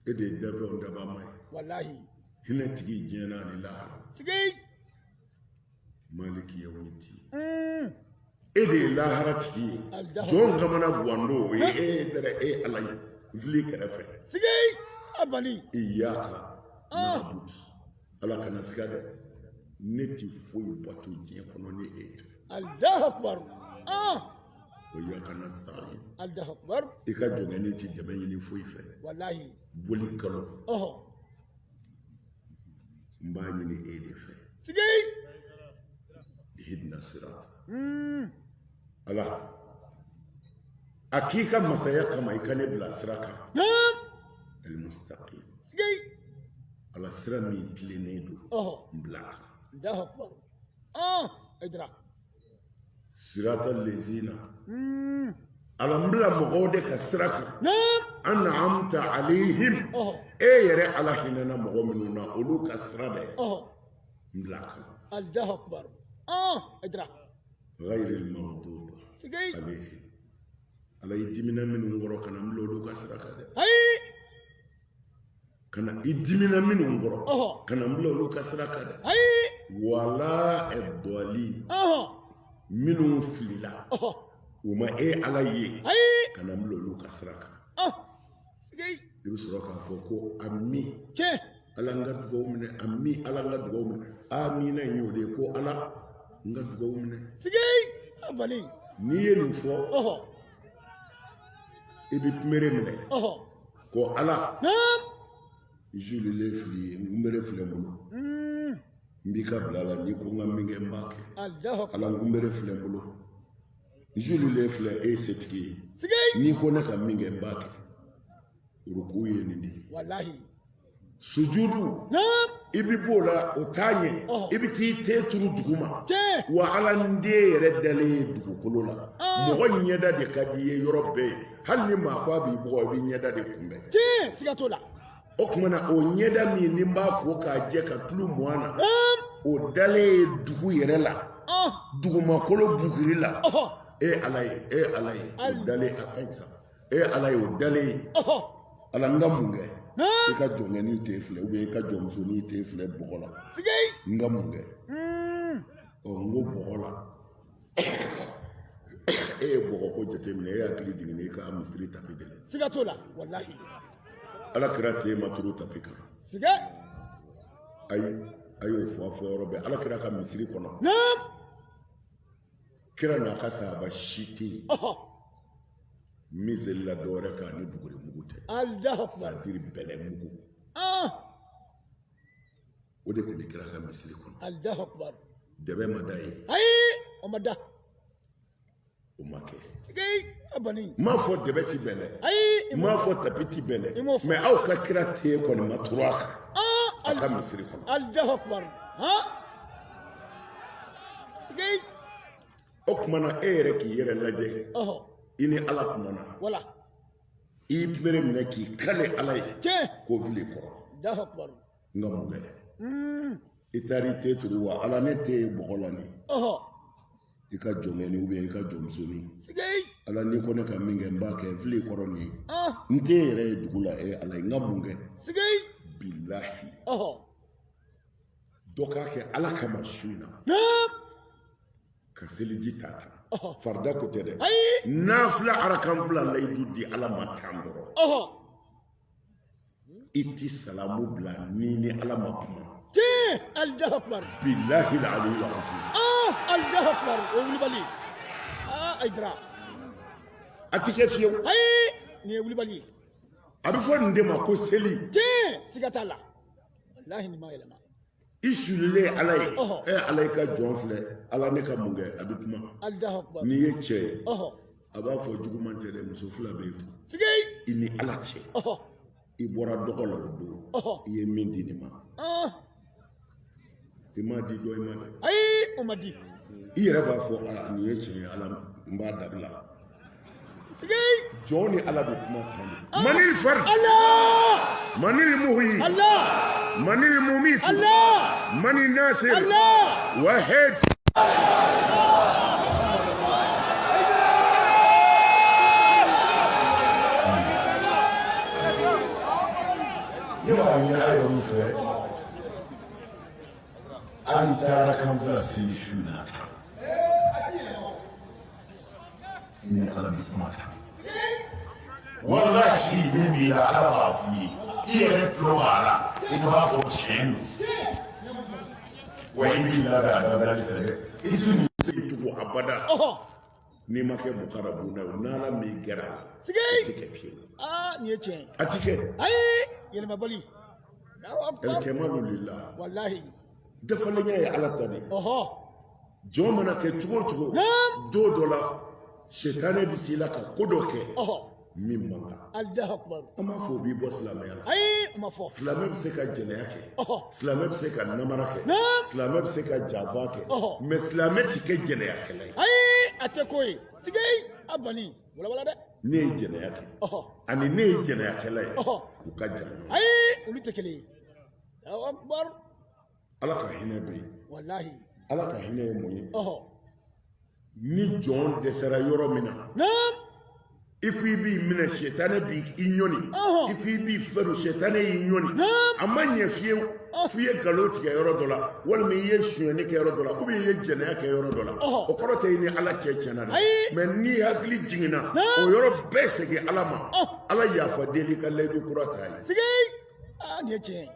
e de ye dafɛnw dabama ye wallahi hinɛ tigi diɲɛna ani lahara sigay maliki yawmiti e de ye lahara tigi ye jɔn kamana guwando o ye e dɛrɛ e ala ye n fili kɛrɛfɛ sigay abani iyaka na'budu ala kana siga dɛ ne ti foyi bato diɲɛ kɔnɔ ni e tɛ Allahu akbar wa iyaka nasta'in Allahu akbar i ka jɔnkɛni ti dɛmɛ ɲini foyi fɛ wallahi boli kalo oh n b'a ɲini e de fɛ sigay ihdina sirata ala a k'i ka masaya kama i ka ne bila sira kan al-mustaqim sigay ala sira min tilennen don oh n bila kan Allahu akbar idra sirata lezina ala n bila mɔgɔw de ka sira kan an'amta alayhim e yɛrɛ ala hinɛna mɔgɔ minnu na olu ka sira dɛ n bila kan Allahu akbar idra ghayril maghdubi sigay alayhim ala i dimina minnu kɔrɔ kana n bila olu ka sira kan dɛ kana i dimina minnu kɔrɔ kana n bila olu ka sira kan dɛ wala ad-dallin minnu filila u ma e ala ye kana n bila olu ka sira kan sigay i bɛ sɔrɔ k'a fɔ ko ami ala n ka dugawu minɛ ami ala n ka dugawu minɛ amina in y'o de ye ko ala n ka dugawu minɛ sigay abani n'i ye nin fɔ i bɛ kunbere minɛ ko ala julilen fili ye n kunbere filɛ n bolo n b'i ka bila la n'i ko n ka min kɛ n b'a kɛ ala n kunbere filɛ n bolo julilen filɛ e ye setigi ye n'i ko ne ka min kɛ n b'a kɛ ruku ye nin de ye wallahi sujudu i bi b'o la o t'a ɲɛ i bi t'i te turu duguma wa ala n den yɛrɛ dalen ye dugukolo la mɔgɔ ɲɛda de ka di i ye yɔrɔ bɛɛ ye hali ni maa ko a b'i bugɔ i b'i ɲɛda de kunbɛn siga t'o la o kumana o ɲɛda min ni n b'a ko k'a jɛ ka tulu mɔn na o dalen ye dugu yɛrɛ la dugumakolo bugiri la e ala ye o dalen a ka ɲi sa e ala ye o dalen ye ala n ka mun kɛ i ka jɔnkɛni t'e filɛ i ka jɔnmusonin t'e filɛ bɔgɔ la n ka mun kɛ n ko bɔgɔ la e ye bɔgɔ ko jateminɛ e hakili jiginna i ka misiri tapi de la siga t'o la wallahi ala kɛra t'e ma turu tapi kan siga ayi a y'o fɔ yɔrɔ bɛɛ ala kɛra ka misiri kɔnɔ kira n'a ka sahaba si tɛ yen min selila dɔwɛrɛ kan ni buguri mugu tɛ sadiri bɛlɛ mugu o de tun bɛ kira ka misiri kɔnɔ dɛbɛ ma da ye o ma da o ma kɛ abani n m'a fɔ dɛbɛ ti bɛn dɛ n m'a fɔ tapi ti bɛn dɛ mɛ aw ka kira te kɔni ma turu a kan a ka misiri kɔnɔ o kumana e yɛrɛ k'i yɛrɛ lajɛ i ni ala kumana i kunbere minɛ k'i kale ala ye k'o fili kɔrɔ n ka mun kɛ i taara i te turu wa ala ne te ye bɔgɔ la nin i ka jɔnkɛni i ka jɔnmusonin ala n'i ko ne ka min kɛ n b'a kɛ fili kɔrɔ nin ye n te yɛrɛ ye dugu la ala n ka mun kɛ bilahi dɔ k'a kɛ ala kama su in na ka seliji ta kan farida ko tɛ dɛ n'a filɛ arakan fila layidu di ala ma tan dɔrɔn i ti salamu bila ni ni ala ma kuma bilahi aliyu azim a ti kɛ fiyewu a bɛ fɔ nin de ma ko seli i sulilen ala ye ala y'i ka jɔn filɛ ala ne ka mun kɛ a bɛ kuma n'i ye cɛ ye a b'a fɔ juguman tɛ dɛ muso fila bɛ yen i ni ala cɛ i bɔra dɔgɔ la o don i ye min di nin ma i m'a di dɔ i ma dɛ ayi o ma di i yɛrɛ b'a fɔ nin ye tiɲɛ ye ala n b'a dabila sigi jɔn ni ala bɛ kuma kan de mani farj mani muhyi mani mumit mani nasir wahid ne b'a ɲini a yɛrɛ fɛ an taara kan bila seli su na ni ala bɛ kuma kan wallahi min b'i la ala b'a f'i ye i yɛrɛ tulo b'a la i b'a fɔ tiɲɛ don wa i b'i la k'a dabali fɛ dɛ i ti nin se tugu abada n'i ma kɛ bukara bunda ye n'ala m'i gɛrɛ a tɛ kɛ fiyewu nin ye tiɲɛ a ti kɛ ayi yɛlɛmabali alkɛmalu lillah wallahi dafalenya ye ala ta de jɔn mana kɛ cogo o cogo don dɔ la sitane bɛ s'i la ka ko dɔ kɛ min man kan an b'a fɔ o b'i bɔ silamɛya la silamɛ bɛ se ka jɛnɛya kɛ silamɛ bɛ se ka namara kɛ silamɛ bɛ se ka janfa kɛ mɛ silamɛ tɛ kɛ jɛnɛyakɛla ye a tɛ ko ye sigi a bani walawala dɛ ne ye jɛnɛya kɛ ani ne ye jɛnɛyakɛla ye u ka jan ayi olu tɛ kelen ye ala ka hinɛ bɛ yen wallahi ala ka hinɛ ye mun ye ni jɔn dɛsɛra yɔrɔ min na i ko i b'i minɛ sitane b'i ɲɔni i ko i b'i fɛrɛ sitane y'i ɲɔni a ma ɲɛ fiyewu f'i ye nkalon tigɛ yɔrɔ dɔ la walima i ye sonyɛni kɛ yɔrɔ dɔ la ou bien i ye jɛnɛya kɛ yɔrɔ dɔ la o kɔrɔ tɛ i ni ala cɛ tiɲɛna dɛ mɛ n'i hakili jiginna o yɔrɔ bɛɛ segin ala ma ala yafa deli ka layidu kura t'a ye sigi nin ye tiɲɛ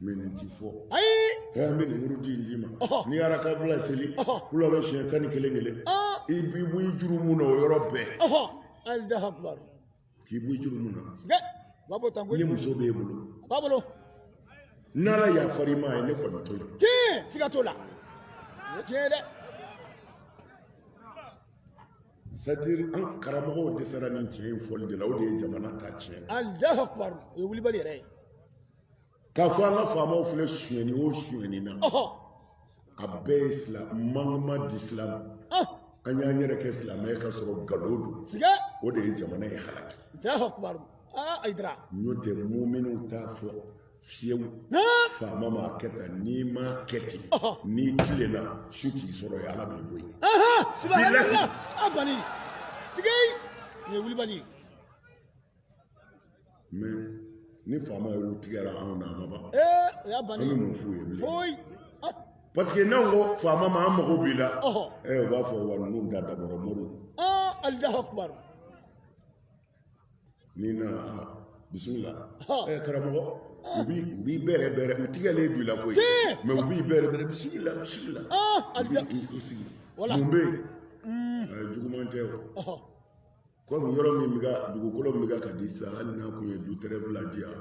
mɛ nin ti fɔ an bɛ nin murudi in d'i ma n'i y'a ka bila seli kula bɛ siɲɛ 11 i b'i bɔ i juru mun na o yɔrɔ bɛɛ k'i bɔ i juru mun na ni muso b'e bolo n'ala yafar'i ma ye ne kɔni to yen tiɲɛ siga t'o la o ye tiɲɛ ye dɛ c'est-à-dire an karamɔgɔw dɛsɛra nin tiɲɛ in fɔli de la o de ye jamana ta tiɲɛ o ye wulibali yɛrɛ ye k'a fɔ an ka faamaw filɛ sonyɛni o sonyɛni na a bɛɛ ye manquement d'islam an y'an yɛrɛ kɛ silamɛ ka sɔrɔ nkalon don o de ye jamana in halaki n'o tɛ muminw t'a fɔ fiyewu faama m'a kɛ tan n'i m'a kɛ ten n'i tilenna su t'i sɔrɔ ye ala b'i bɔ yen mais ni faama y'u tigɛra anw na a ma ban an bɛ mun f'u ye bilen parce que n'anw ko faama ma an mago b'i la o b'a fɔ wa ninnu da dabɔra mori n'i nana bisimila karamɔgɔ u b'i bɛrɛ u tigɛlen b'i la koyi mɛ u b'i bɛrɛ bisimila i sigi mun bɛ yen juguman tɛ o komi yɔrɔ min bɛ ka dugukolo min bɛ ka di sisan hali n'a kun ye du tɛrɛfila di yan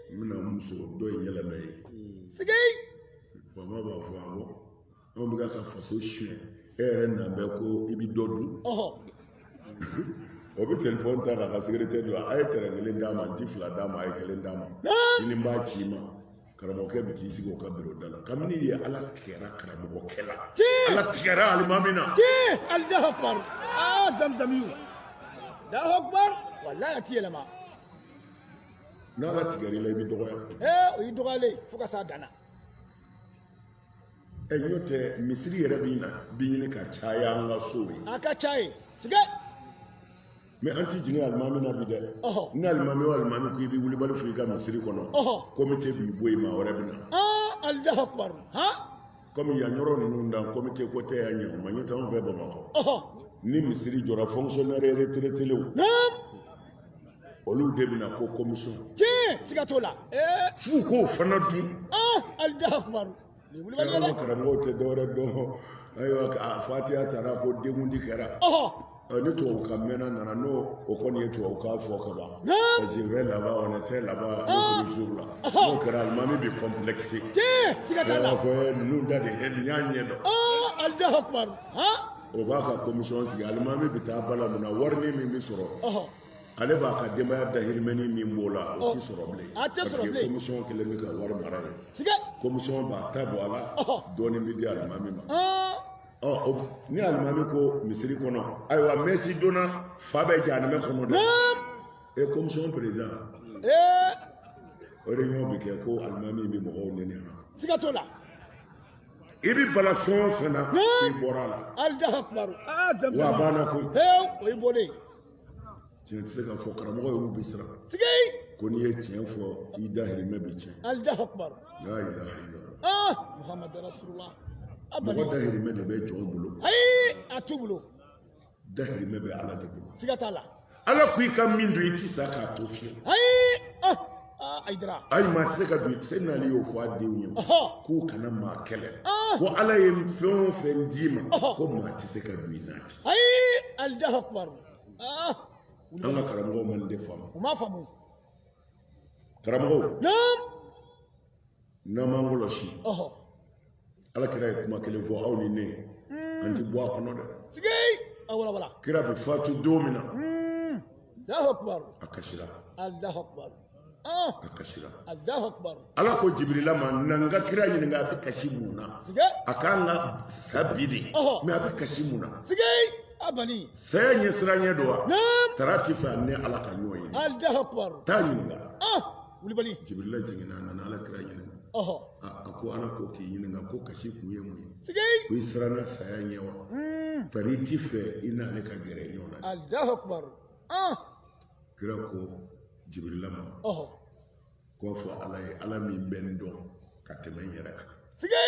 n bɛna muso dɔ in yɛlɛma ye faama b'a fɔ awɔ anw bɛ ka faso suɲɛ e yɛrɛ nan bɛ ko i bɛ dɔ dun o bɛ telefɔni ta k'a ka secrétaire don a ye tɛrɛn 1 d'a ma n ti 2 d'a ma a ye 1 d'a ma sini n b'a ci i ma karamɔgɔkɛ bɛ t'i sigi o ka bureau da la kabini ye ala tigɛra karamɔgɔkɛ la ala tigɛra alimami na zamzamiyu Allahu Akbar wallahi a ti yɛlɛma n'ala tigɛr'i la i bɛ dɔgɔya o y'i dɔgɔyalen fo ka s'a dan na n'o tɛ misiri yɛrɛ bɛ ɲini ka caya an ka so ye a ka ca ye siga mais an ti jigin alimami na bi dɛ ni alimami o alimami ko i bɛ wulibali fɔ i ka misiri kɔnɔ komite b'i bɔ yen maa wɛrɛ bɛ na Allahu Akbar komi yan yɔrɔ ninnu dan komite ko tɛ yan ɲɛ o ma ɲɛ tɛ anw fɛ Bamakɔ ni misiri jɔra fonctionnaire retraité olu de bɛna ko commission siga t'o la f'u k'o fana dun Allahu Akbar karamɔgɔw tɛ dɔwɛrɛ dɔn ayiwa a fatiha taara ko denkundi kɛra ni tubabukan mɛnna nana n'o kɔni ye tubabukan fɔ ka ban je vais là-bas on était là-bas l'autre jour là n'o kɛra alimami bɛ complexé siga t'a la fɔ ninnu da de nin y'a ɲɛ dɔn Allahu Akbar o b'a ka commission sigi alimami bɛ taa bala mun na wari min bɛ sɔrɔ ale b'a ka denbaya dahirimɛni min b'o la o tɛ sɔrɔ bilen a tɛ sɔrɔ parce que bilen commission kelen bɛ ka wari mara ye siga commission b'a ta bɔ a la dɔɔnin bɛ di alimami ma ni alimami ko misiri kɔnɔ ayiwa mɛsi donna fa bɛ jahanamɛ kɔnɔ dɛ commission président o réunion bɛ kɛ ko alimami bɛ mɔgɔw nɛni han siga t'o la i bɛ bala fɛn o fɛn na i bɔra a la Allahu akbar wa a banna koyi o ye bɔlen tiɲɛ tɛ se ka fɔ karamɔgɔ y'u bisira siga ko n'i ye tiɲɛ fɔ i dahirimɛ bɛ tiɲɛ Allahu akbar la ilaha illallah Muhammad rasulullah mɔgɔ dahirimɛ de bɛ jɔn bolo ayi a t'u bolo dahirimɛ bɛ ala de bolo siga t'a la ala ko i ka min don i tɛ sa k'a to fiyewu ayi ayidara ayi maa tɛ se ka don se n'ale y'o fɔ a denw ye k'u kana maa kɛlɛ ko ala ye fɛn o fɛn d'i ma ko maa tɛ se ka don i n'a cɛ ayi Allahu akbar an ka karamɔgɔw man de faamu u m'a faamu karamɔgɔw naam n'an m'an kɔlɔsi ala kira ye kuma kelen fɔ aw ni ne an tɛ bɔ a kɔnɔ dɛ siga wala wala kira bɛ fatu don min na Allahu akbar a kasira Allahu akbar a kasira Allahu akbar ala ko jibirila ma na n ka kira ɲininka a bɛ kasi mun na siga a k'an ka sa bi de mɛ a bɛ kasi mun na siga abani saya ɲɛ siranɲɛ don wa naam tara ti fɛ a ni ala ka ɲɔgɔn ɲini Allahu akbar taa ɲininka wulibali jibirila jiginna a nana ala kira ɲininka a ko ala ko k'i ɲininka ko kasi kun ye mun ye siga ko i siranna saya ɲɛ wa tari ti fɛ i n'ale ka gɛrɛ ɲɔgɔn na Allahu akbar kira ko jibirila ma k'o fɔ ala ye ala min bɛ n dɔn ka tɛmɛ n yɛrɛ kan siga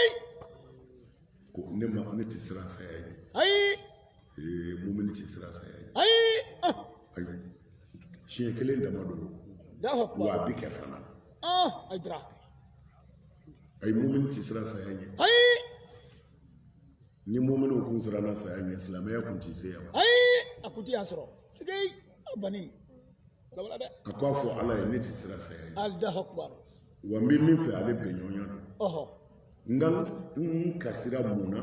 ko ne tɛ siran saya ɲɛ ayi mumini tɛ siran saya ɲɛ ayi siɲɛ kelen dama don wa a bɛ kɛ fana ayidara ayi mumini tɛ siran saya ɲɛ ayi ni muminiw kun siranna saya ɲɛ silamɛya kun tɛ se yan ayi a kun tɛ yan sɔrɔ siga abani a ko a fɔ ala ye ne tɛ siran saya ɲɛ Allahu akbar wa n bɛ min fɛ ale bɛnɲɔgɔnya don n ka n kasira mun na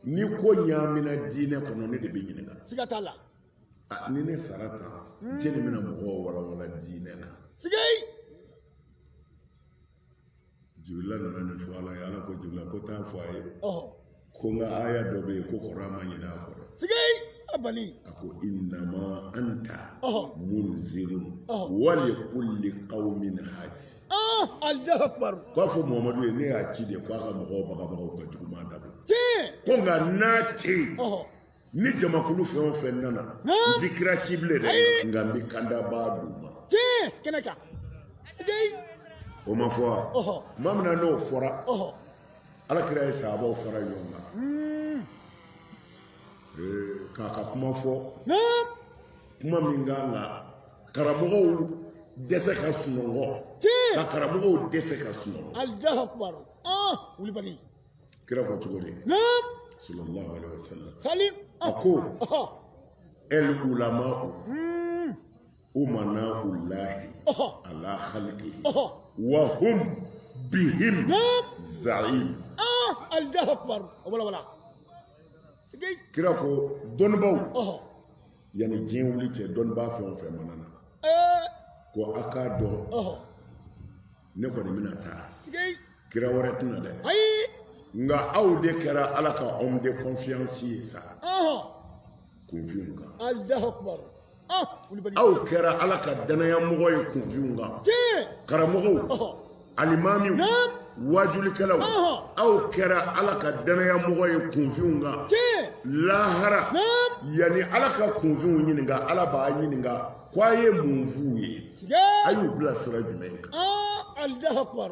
ni ko ɲaamina diinɛ kɔnɔ ne de bɛ ɲininka siga t'a la ni ne sara ta jeli bɛna mɔgɔw walawala diinɛ na siga jibirila nana nin fɔ ala ye ala ko jibirila ko taa fɔ a ye ko n ka aya dɔ bɛ yen ko kɔrɔ ma ɲinɛ a kɔrɔ siga abani a ko innama anta munzirun wali kulli qawmin hadi Allahu akbar k'a fɔ muhamadu ye ne y'a ci de k'a ka mɔgɔw bagabagaw ka juguman dabila tiɲɛ ko nka n'a tɛ yen ni jamakulu fɛn o fɛn nana n ti kira ci bilen dɛ nka n bɛ kanda b'a d'u ma tiɲɛ kɛnɛ kan siga o ma fɔ wa tuma min na n'o fɔra ala kira ye sahabaw fara ɲɔgɔn kan k'a ka kuma fɔ kuma min kan ka karamɔgɔw dɛsɛ ka sunɔgɔ ka karamɔgɔw dɛsɛ ka sunɔgɔ Allahu akbar wulibali kira ko cogo di sallallahu alaihi wasallam salim a ko el ulama'u umana'ullahi ala khalqihi wa hum bihim za'im Allahu akbar wala kira ko dɔnnibaw yanni diɲɛ wuli cɛ dɔnnibaa fɛn o fɛn mana na ko a k'a dɔn ne kɔni bɛna taa kira wɛrɛ tɛna dɛ nka aw de kɛra ala ka homme de confiance ye sa kunfinw kan aw kɛra ala ka danayamɔgɔ ye kunfinw kan karamɔgɔw alimamiw wajulikɛlaw aw kɛra ala ka danayamɔgɔ ye kunfinw kan lahara yanni ala ka kunfinw ɲininka ala b'a ɲininka ko a ye mun f'u ye a y'u bila sira jumɛn kan Allahu akbar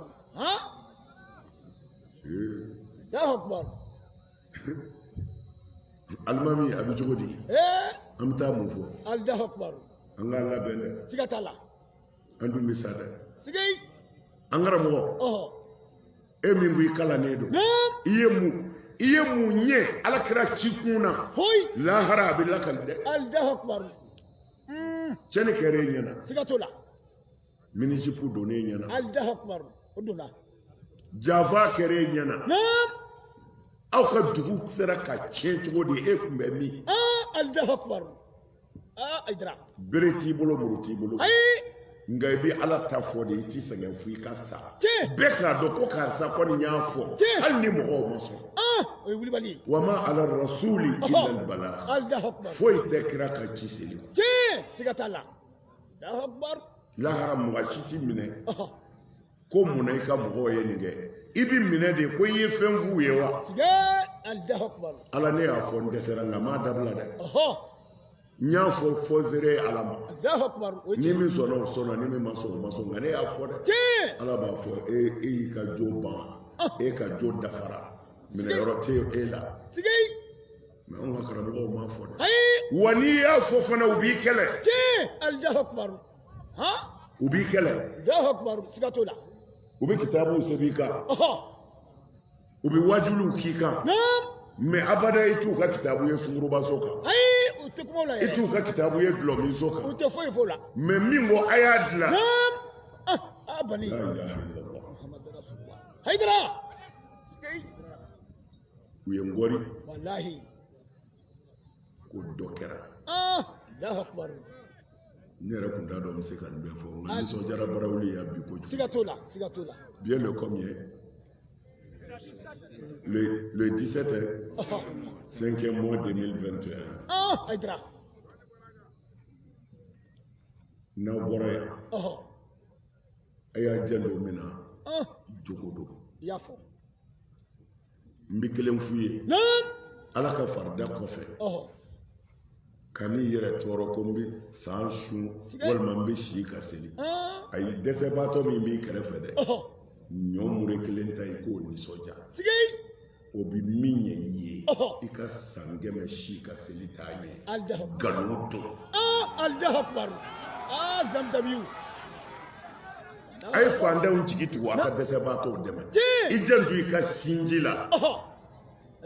Allahu akbar alimami a bɛ cogo di an bɛ taa mun fɔ Allahu akbar an k'a labɛn dɛ siga t'a la an dun bɛ sa dɛ siga an karamɔgɔ e min ko i kalannen don i ye mun ye ala kɛra ci kun na lahara a bɛ lakali dɛ Allahu akbar cɛnni kɛra e ɲɛna siga t'o la minisipu donnen e ɲɛna Allahu akbar o donna jafa kɛra e ɲɛna aw ka dugu sera ka tiɲɛ cogo di e kun bɛ min Allahu akbar ah aidra bere t'i bolo muru t'i bolo ayi nga i bɛ ala ta fɔ de i t'i sɛgɛn fo i ka sa Tiɲɛ. bɛɛ k'a dɔn ko karisa kɔni y'a fɔ Tiɲɛ. hali ni mɔgɔw ma sɔn o ye wulibali wa ma ala rasuli illa al balagh Allahu akbar foyi tɛ kira ka ci seli kɔ tiɲɛ siga t'a la Allahu akbar lahara mɔgɔ si t'i minɛ ko mun na i ka mɔgɔw ye nin kɛ i bɛ minɛ de ko i ye fɛn f'u ye wa siga Allahu akbar ala ne y'a fɔ n dɛsɛra nka m'a dabila dɛ n y'a fɔ zere ala ma Allahu akbar o ni min sɔnna o sɔnna ni min ma sɔn o ma sɔn nka ne y'a fɔ dɛ tiɲɛ ala b'a fɔ e y'i ka jo ban e ka jo dafara minɛyɔrɔ tɛ e la siga mɛ anw ka karamɔgɔw m'a fɔ dɛ ayi wa n'i y'a fɔ fana u b'i kɛlɛ tiɲɛ Allahu akbar u b'i kɛlɛ Allahu akbar siga t'o la u bɛ kitabuw sɛbɛn i kan u bɛ wajuliw k'i kan naam mɛ abada i t'u ka kitabu ye sungurubaso kan ayi u tɛ kuma o la i yɛrɛ t'u ka kitabu ye dulɔmiso u kan tɛ foyi f'o la mɛ min ko a y'a dilan naam bani la ilaha illallah Muhammad rasulullah haidara siga u ye n gɔri wallahi ko dɔ kɛra Allahu akbar ne yɛrɛ tun t'a dɔn n bɛ se ka nin bɛɛ fɔ nka nisɔndiyara barawuli ya bi kojugu siga t'o la siga t'o la bien le combien le 17 5e mois 2021 haidara n'aw bɔra yan a y'a janto min na jogo don i y'a fɔ n bɛ kelen f'u ye naam ala ka farida kɔfɛ ka n'i yɛrɛ tɔɔrɔ ko n bɛ san sun walima n bɛ si ka seli ayi dɛsɛbaatɔ min b'i kɛrɛfɛ dɛ ɲɔ mure kelen ta i k'o nisɔndiya siga o bɛ min ɲɛ i ye i ka san 100 si ka seli t'a ɲɛ nkalon don Allahu akbar zamzamiyu a ye fantanw jigi tugu a ka dɛsɛbaatɔw dɛmɛ i janto i ka sinji la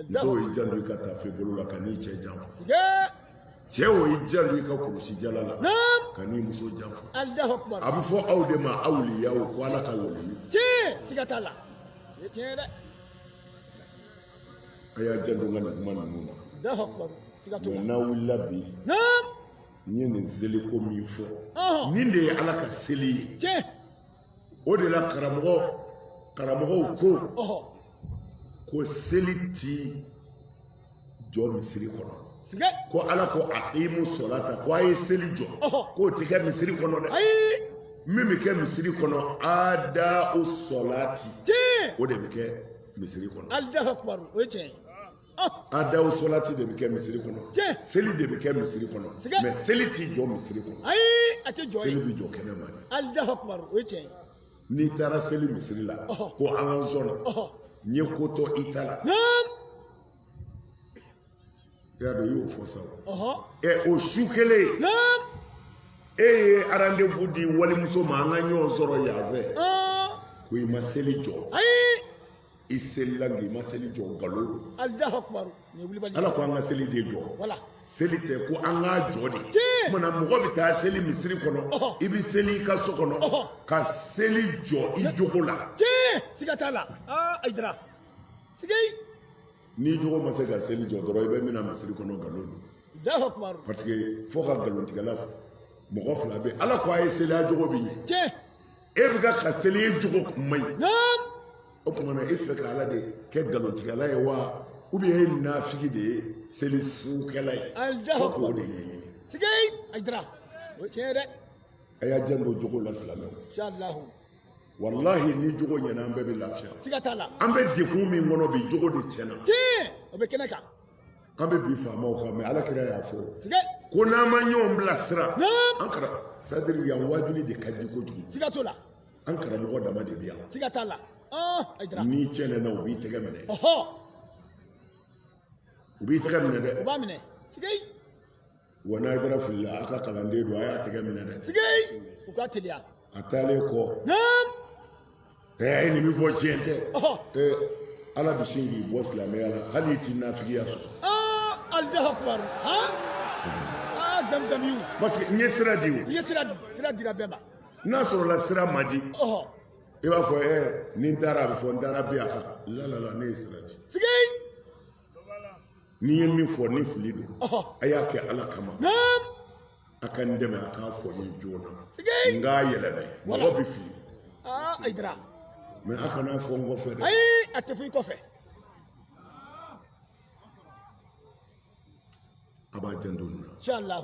musow y'i janto i ka tafe bolo la ka n'i cɛ janfa cɛ o y'i janto i ka kulusi jala la ka n'i muso janfa a bɛ fɔ aw de ma awliyaw ko ala ka waliyu siga t'a la tiɲɛ dɛ a y'a janto n ka nin kuma ninnu na mɛ n'a wulila bi n ye nin seliko min fɔ nin de ye ala ka seli ye o de la karamɔgɔw ko seli ti jɔ misiri kɔnɔ ko ala ko aqimu solata ko a ye seli jɔ k'o ti kɛ misiri kɔnɔ dɛ min bɛ kɛ misiri kɔnɔ ada'u solati o de bɛ kɛ misiri kɔnɔ ada'u solati de bɛ kɛ misiri kɔnɔ seli de bɛ kɛ misiri kɔnɔ mɛ seli ti jɔ misiri kɔnɔ seli bɛ jɔ kɛnɛma de n'i taara seli misiri la ko an ka zɔn n ye ko tɔ i ta la i y'a dɔn i y'o fɔ sa o su kelen e ye rendez-vous di walimuso ma an ka ɲɔgɔn sɔrɔ yan fɛ ko i ma seli jɔ i selila nka i ma seli jɔ nkalon don ala ko an ka seli de jɔ seli tɛ ko an k'a jɔ de kumana mɔgɔ bɛ taa seli misiri kɔnɔ i bɛ seli i ka so kɔnɔ ka seli jɔ i jogo la siga t'a la ayidara n'i jogo ma se ka seli jɔ dɔrɔn i bɛ mina misiri kɔnɔ nkalon don parce que fo ka nkalontigɛla mɔgɔ fila bɛ ala ko a ye seli a jogo bɛ ɲɛ e bɛ ka seli e jogo man ɲi o kumana e fɛ ka ala de kɛ nkalontigɛla ye wa ou bien e nafigi de ye seli sukɛla ye fo k'o de ɲɛɲini a y'a janto jogo la silamɛw wallahi ni jogo ɲɛna an bɛɛ bɛ lafiya an bɛ dekun min kɔnɔ bi jogo de tiɲɛna an bɛ bi faamaw kan mɛ ala kira y'a fɔ ko n'an ma ɲɔgɔn bila sira an kara c'est-à-dire yan wajuli de ka di kojugu an karamɔgɔ dama de bɛ yan n'i tiɲɛna u b'i tɛgɛ minɛ u b'i tɛgɛ minɛ dɛ wa n'a kɛra fili la a ka kalanden don a y'a tɛgɛ minɛ dɛ a taalen kɔ e ye nin min fɔ tiɲɛ tɛ ala bɛ sin k'i bɔ silamɛya la hali i ti nafigiya sɔrɔ parce que n ye sira di o n'a sɔrɔla sira ma di i b'a fɔ ni n taara a bɛ fɔ n taara bi a kan la ne ye sira di n'i ye min fɔ ni fili don a y'a kɛ ala kama akan dɛmɛ a k'a fɔ ye joona Sigei. n k'a yɛlɛmɛ mɔgɔ bɛ fili Aïdra. mɛ a kana fɔ n kɔfɛ dɛ Aïe, a te fui kɔfɛ. a b'a janto nin na Inch'Allah.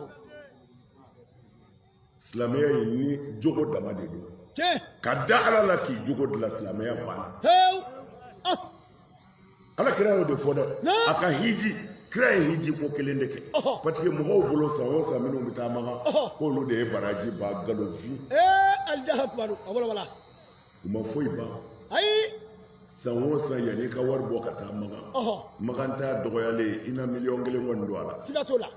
silamɛya ye ni jogo dama de don Tiens. ka da ala la k'i jogo dilan silamɛya banna Heu. Ah. ala kira y'o de fɔ dɛ Non. a ka hiji kira ye hiji ko kelen de kɛ Ɔhɔ. parce que mɔgɔw bolo san o san minnu bɛ taa makan Ɔhɔ. k'olu de ye baraji ba galonfin Allah akbar. Wala wala. u ma foyi ban Aïe. san o san yanni i ka wari bɔ ka taa makan Ɔhɔ. makan ta dɔgɔyalen i na miliyɔn kelen kɔni don a la Siga t'o la.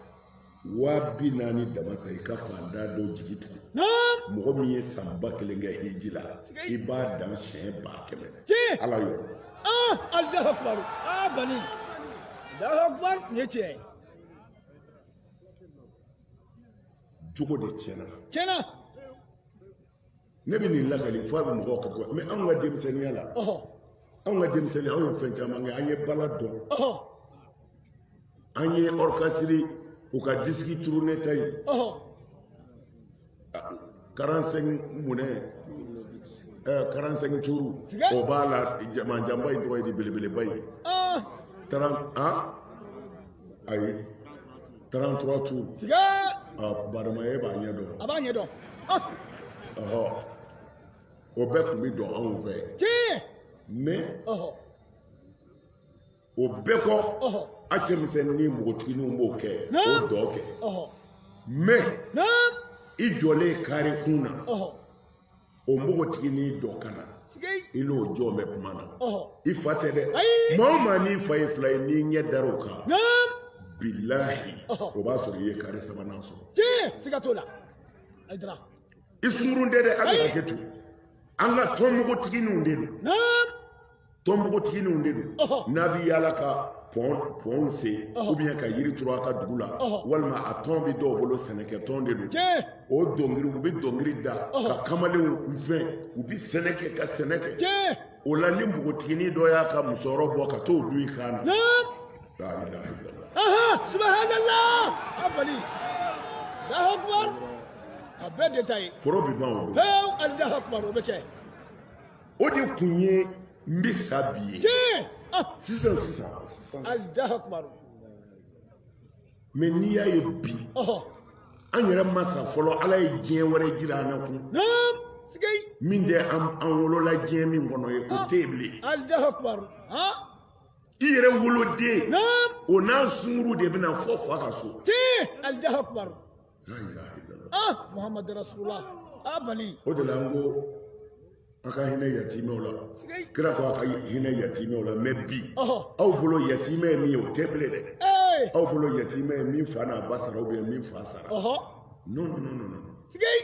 40,000 dama ta i ka fanda dɔ jigi tugu Naam. mɔgɔ min ye san ba kelen kɛ hiji la i b'a dan siɲɛ 100,000 Tiens. ala yɔrɔ Allah akbar. Bani. Allah akbar. Ni ye tiɲɛ ye. jogo de tiɲɛna Tiɲɛna. ne bɛ nin lakali f'a bɛ mɔgɔw ka bɔ mɛ anw ka denmisɛnninya la Ɔhɔ. anw ka denmisɛnninya anw ye fɛn caman kɛ an ye bala dɔn Ɔhɔ. an ye orchestre u ka disque tourné ta ye Ɔhɔ. 45 munɛ 45 tours Siga. o b'a la jamanjanba in tɔgɔ ye di belebeleba ye 30 ayi 33 tours Siga. badama e b'a ɲɛ dɔn A b'a ɲɛ dɔn. ɔhɔ o bɛɛ tun bɛ dɔn anw fɛ Tiens. mais Ɔhɔ. o bɛɛ kɔ Ɔhɔ. a cɛmisɛnnin ni npogotigininw b'o kɛ Non. o dɔ kɛ Ɔhɔ. mais Naam. i jɔlen kari kun na Ɔhɔ. o npogotiginin dɔ ka na Sigei. i n'o jɔn bɛ kuma na Ɔhɔ. i fa tɛ dɛ Ayi. maa o maa n'i fa ye fila ye n'i ɲɛ dara o kan Naam. bilahi Ɔhɔ. o b'a sɔrɔ i ye kari sabanan sɔrɔ Tiens. Siga t'o la. Aïdra. i sunkurun tɛ dɛ a bɛ Ayi. hakɛ to an ka tɔnbogotigininw de don Naam. tɔnbogotigininw de don Ɔhɔ. n'a bɛ yaala ka pɔnw se Ɔhɔ. ou bien ka yiri turu a ka dugu la Ɔhɔ. walima a tɔn bɛ dɔw bolo sɛnɛkɛ tɔn de don Tiens. o dɔnkili u bɛ dɔnkili da Ɔhɔ. ka kamalenw fɛn u bɛ sɛnɛ kɛ ka sɛnɛ kɛ Tiens. o la ni npogotiginin dɔ y'a ka musɔrɔ bɔ ka t'o dun i kan na Naam. la ilaha illallah Aha. Subhanallah. Bani. Allah akbar. A bɛɛ détaillé. foro bɛ ban o don Heu. Allah akbar. O bɛ kɛ. o de kun ye n bɛ sa bi ye Tiens. sisan Allah akbar. mɛ n'i y'a ye bi Ɔhɔ. an yɛrɛ masa fɔlɔ ala ye diɲɛ wɛrɛ jira an na kun Naam. Sigei. min tɛ an wolola diɲɛ min kɔnɔ ye o tɛ yen bilen Allah akbar. Ha. i yɛrɛ woloden Naam. o n'a sunkuru de bɛna fɔ fa ka so Tiens. Allah akbar. la ilaha illallah Muhammad Rasulullah. Bani. o de la n ko a ka hinɛ yatimɛw la Sigei. kira ko a ka hinɛ yatimɛw la mɛ bi Ɔhɔ. aw bolo yatimɛ ye min ye o tɛ bilen dɛ Hey. aw bolo yatimɛ ye min fa n'a ba sara ou bien min fa sara Ɔhɔ. non Sigei.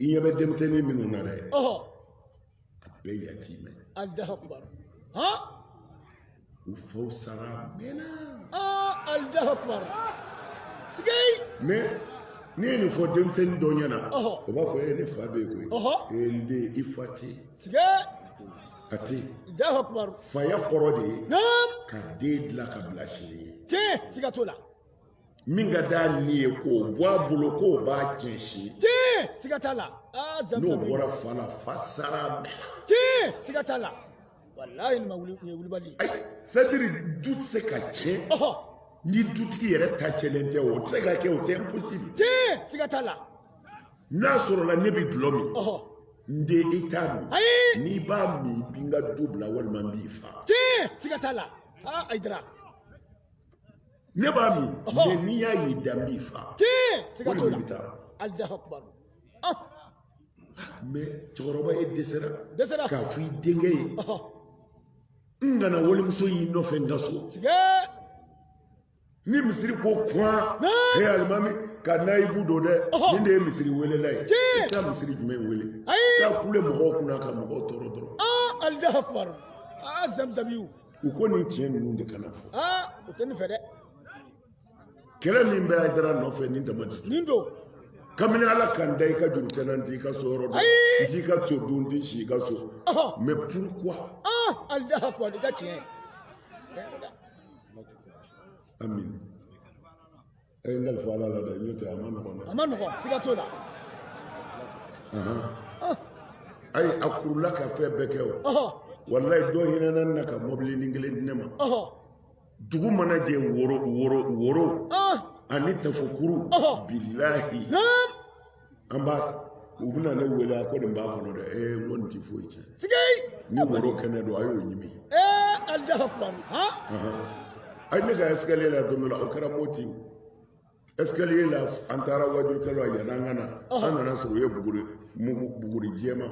i ɲɛ bɛ denmisɛnnin minnu na dɛ Ɔhɔ. a bɛɛ yatimɛ Allah akbar. Ha. u faw sara mɛnna Allah akbar. Sigei. mais ne ye nin fɔ denmisɛnnin dɔ ɲɛna Ɔhɔ. o b'a fɔ ne fa bɛ yen koyi Ɔhɔ. n den i fa tɛ yen Sigei. a tɛ yen Allah akbar. faya kɔrɔ de ye Naam. ka den dilan ka bila sini ye Tiens. Siga t'o la. min ka d'a ni ye k'o bɔ a bolo k'o b'a tiɲɛ si Tiens. Siga t'a la. n'o Zamzam. bɔra fa la fa sara mɛnna Tiens. Siga t'a la. Wallahi ni ma wuli ni ye wulibali. ayi c'est-à-dire du tɛ se ka tiɲɛ Ɔhɔ. ni dutigi yɛrɛ ta cɛlen tɛ o tɛ se ka kɛ o c'est impossible Tiens. Siga t'a la. n'a sɔrɔla ne bɛ dulɔ min Ɔhɔ. n den i t'a min Ayi. n'i b'a min i bɛ n ka du bila walima n b'i fa Tiens. Siga t'a la. Aïdra. ne b'a min Ɔhɔ. mais n'i y'a ye da n b'i fa Tiens. Siga t'o walima la. i bɛ taa Allah akbar. mais cɛkɔrɔba ye dɛsɛra Dɛsɛra. k'a fɔ i denkɛ ye Ɔhɔ. n kana walimuso y'i nɔfɛ n ka so Sigei. ni misiri ko kuwan Non. he alimami ka nayibu don dɛ Ɔhɔ. nin de ye misiri welela ye Tiɲɛ. i taa misiri jumɛn wele Ayi. taa kule mɔgɔw kunna ka mɔgɔw tɔɔrɔ dɔrɔn Allah akbar. Zamzamiw. u ko nin tiɲɛ ninnu de kana fɔ O tɛ nin fɛ dɛ. kɛlɛ min bɛ Hayidara nɔfɛ nin dama de don Nin don. kabini ala kan da i ka juru tɛna n t'i ka so yɔrɔ dɔn Ayi. n t'i ka to dun n t'i si i ka so Ɔhɔ. mais pourquoi Allah akbar. I ka tiɲɛ. Amin ngal fa la da nyote amana kono amana ko siga to la ay akurla ka fe bekew wallahi do hinanan naka mobli ningle dinema dugu mana je woro ani tafukuru billahi amba ubuna ne wela ko de ba kono de won ti foichi sigay ni woro kene do ayo nyimi aldahafman ay ne ga escalier la do la okara moti escalier la antara wajul kala ya nangana anana so ye buguri jema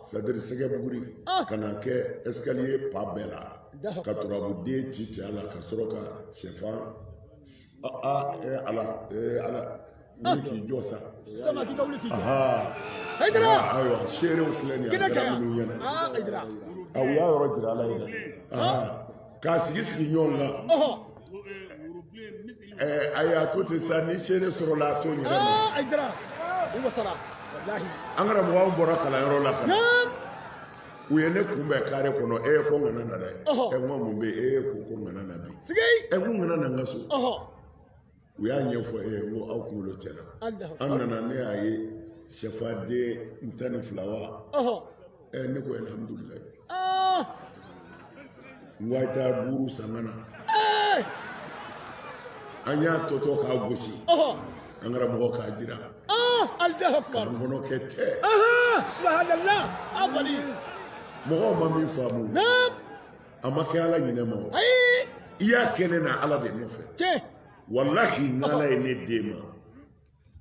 c'est-à-dire sege buguri kana ke escalier pa bela ka turabu de titi ala ka soroka chefan ala niki josa sama ki dawli titi haydara ayo shere uflani kidaka yana haydara aw ya yoro jira ala ida ka sigi nyonga aya to te sani shere soro la to nyira haydara wa sala wallahi angara mo bora kala yoro la kana uyene kumbe kare kono ko ngana na dai ngo mumbe ko ngana na bi sigay ngo ngana na ngaso uya nyefo ngo akulo tela annana ne aye shefa de ntani flawa ne ko alhamdulillah ngwaita buru sangana anya toto ka gosi angara mo ka jira allahu akbar ngono kete subhanallah abali mo ma mi famu amake ala nyine mo iya kene na ala de nofe wallahi nala ene dema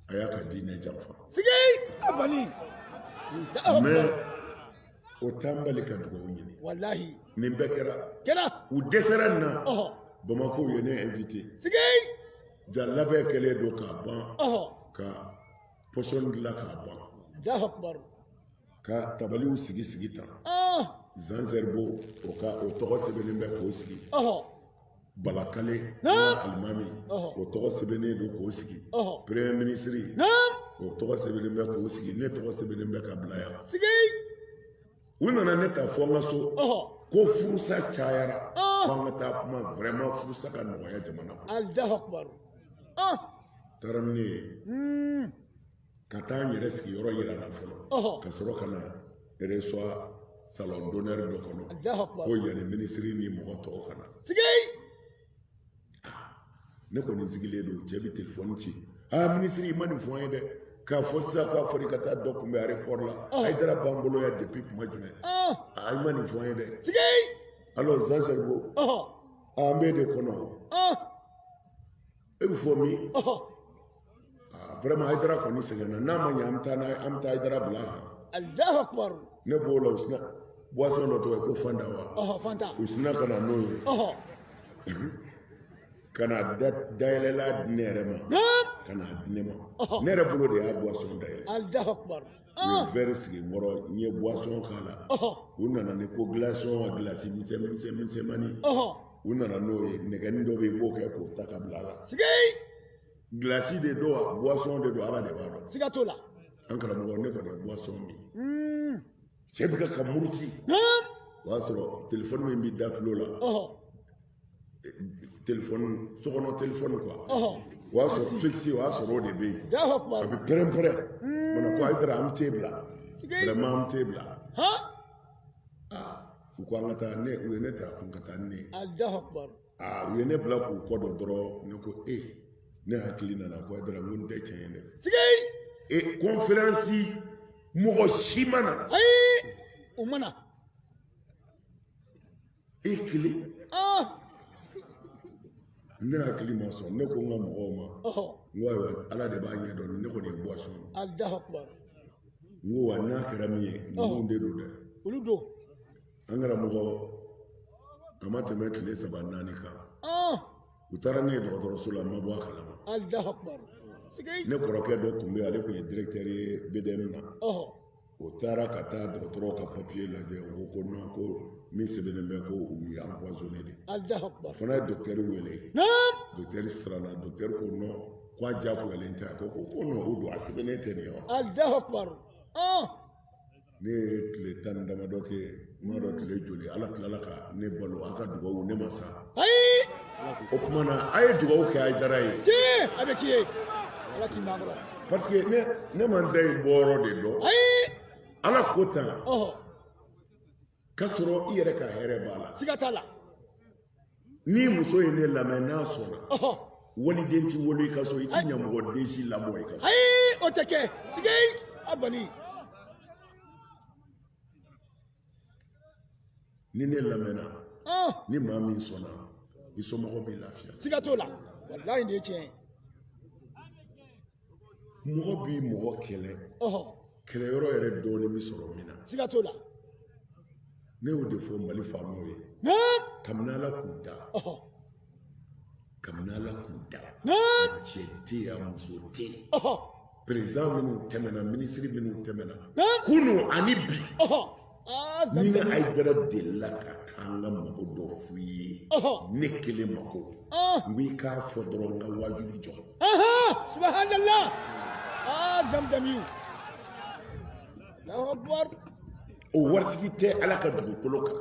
ayaka dine jamfa sigay abali mais o tambali kan ko nyini wallahi nimbekera kena u deseranna bamako yene invité sigay jallabe kele do ka ban ka poson la ka ban allahu akbar ka tabaliu sigi tan zanzerbo o togo sebelen bɛ k'o sigi balakale alimami o tɔgɔ sɛbɛnnen don k'o sigi premier ministre o tɔgɔ sɛbɛnnen bɛ k'o sigi ne tɔgɔ sɛbɛnnen bɛ ka bila yan u nana ne ta fɔ n ka so ko furusa cayara ko an ka taa kuma vraiment furusa ka nɔgɔya jamana kɔnɔ allahu akbar taara ni ne ye ka taa n yɛrɛ sigi yɔrɔ yira n na fɔlɔ ka sɔrɔ ka na reçoit salon d'honneur dɔ kɔnɔ ko yanni ministre ni mɔgɔ tɔw kana ne kɔni sigilen don cɛ bɛ telefɔni ci ministre i ma nin fɔ an ye dɛ k'a fɔ sisan k'a fɔra i ka taa dɔ kunbɛn aéroport la Haidara b'an bolo yan depuis kuma jumɛn i ma nin fɔ an ye dɛ alors Zanzɛri ko an bɛ de kɔnɔ e bɛ fɔ min vraiment Haidara kɔni sɛgɛnna n'a ma ɲɛ an bɛ taa Haidara bila allahu akbar ne b'o la u sina boisson dɔ tɔgɔ ye ko Fanta wa u sina ka na n'o ye ka na dayɛlɛla di ne yɛrɛ ma ka na di ne ma ne yɛrɛ bolo de y'a boisson dayɛlɛ allahu akbar u ye verre sigi n kɔrɔ n ye boisson k'a la u nana ni ko glaçon wa glace misɛnmani u nana n'o ye nɛgɛnin dɔ bɛ yen i b'o kɛ k'o ta ka bila a la glace de don wa boisson de don ala de b'a dɔn siga t'o la an karamɔgɔ ne kɔni ye boisson min cɛ bɛ ka muruti o y'a sɔrɔ téléphone min bɛ da tulo la téléphone sokɔnɔ téléphone quoi o y'a sɔrɔ fixe o y'a sɔrɔ o de bɛ yen a bɛ pɛrɛn-pɛrɛn mana ko Haidara an bɛ t'e bila vraiment an bɛ t'e bila u ko an ka taa ne u ye ne ta kun ka taa ni ne ye u ye ne bila k'u kɔ dɔn dɔrɔn ne ko ne hakili nana ko Haidara n ko nin tɛ tiɲɛ ye dɛ conférence mɔgɔ si ma na u mana kelen ne hakili ma sɔn ne ko n ka mɔgɔw ma n ko ayiwa ala de b'a ɲɛ dɔn ne kɔni ye boisson n ko wa n'a kɛra min ye ninnu de don dɛ olu don an karamɔgɔ a ma tɛmɛ tile 3-4 kan u taara ne ye dɔgɔtɔrɔso la n ma bɔ a kalama ne kɔrɔkɛ dɔ tun bɛ yen ale tun ye directeur ye BDM na o taara ka taa dɔgɔtɔrɔw ka papier lajɛ o ko non ko min sɛbɛnnen bɛ ko u ye empoisonné de o fana ye docteur wele docteur siranna docteur ko non ko a diyagoyalen tɛ a ko non o don a sɛbɛnnen tɛ nin ye wa ne ye tile 10 damadɔ kɛ n m'a dɔn tile joli ala tilala ka ne balo a ka dugawu ne ma sa o kuma na a ye dugawu kɛ Ayidara ye tiɲɛ a bɛ k'i ye ala k'i mankɔrɔ parce que ne man da in bɔyɔrɔ de dɔn ayi ala ko tan ɔhɔ k'a sɔrɔ i yɛrɛ ka hɛrɛ b'a la siga t'a la ni muso ye ne lamɛn n'a sɔnna ɔhɔ waliden ti wolo i ka so i ti ɲɛmɔgɔ den si lamɔ i ka so ayi o tɛ kɛ sigi a bani ni ne lamɛnna ni maa min sɔnna i somɔgɔw bɛ lafiya siga t'o la walayi nin ye tiɲɛ ye mɔgɔ b'i mɔgɔ kɛlɛ ɔhɔ kɛlɛyɔrɔ yɛrɛ dɔɔnin bɛ sɔrɔ min na siga t'o la ne y'o de fɔ Mali faamaw ye kabini Ala k'u da ɔhɔ kabini Ala k'u da cɛ tɛ yen muso tɛ yen ɔhɔ président minnu tɛmɛna minisiri minnu tɛmɛna kunu ani bi ɔhɔ ni ne Ayidara delila ka taa n ka mɔgɔ dɔ f'u ye ne kelen mako n ko i k'a fɔ dɔrɔn n ka wajibi jɔ subhanallah zamzamiw Allahu akbar o waritigi tɛ Ala ka dugukolo kan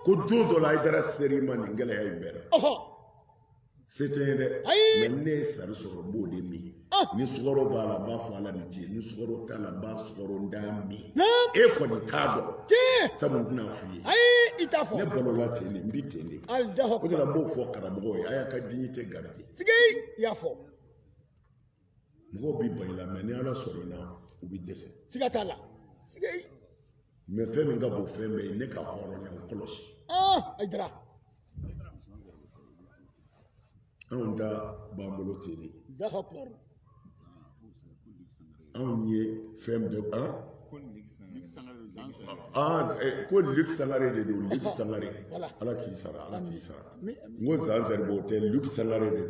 ko don dɔ la Ayidara ser'i ma nin gɛlɛya in bɛɛ la se tɛ n ye dɛ mɛ ne ye sari sɔrɔ n b'o de min ni sukaro b'a la n b'a fɔ Ala ni ce ni sukaro t'a la n b'a sukaro n t'a min e kɔni t'a dɔn sabu n tɛna f'i ye ne balola ten de n bi ten de o de la n b'o fɔ karamɔgɔw ye a y'a ka dignité garder sigi i y'a fɔ mɔgɔw b'i ban i la mɛ ni Ala sɔrɔ i na u bɛ dɛsɛ siga t'a la sigi mɛ fɛn min ka bon fɛn bɛɛ ye ne ka hɔrɔnya o kɔlɔsi Ayidara anw ta b'an bolo ten de Allahu akbar anw ye fɛn bɛɛ ko Luc Sangare de don Luc Sangare Ala k'i sara Ala k'i sara n ko Zanzɛribo tɛ Luc Sangare de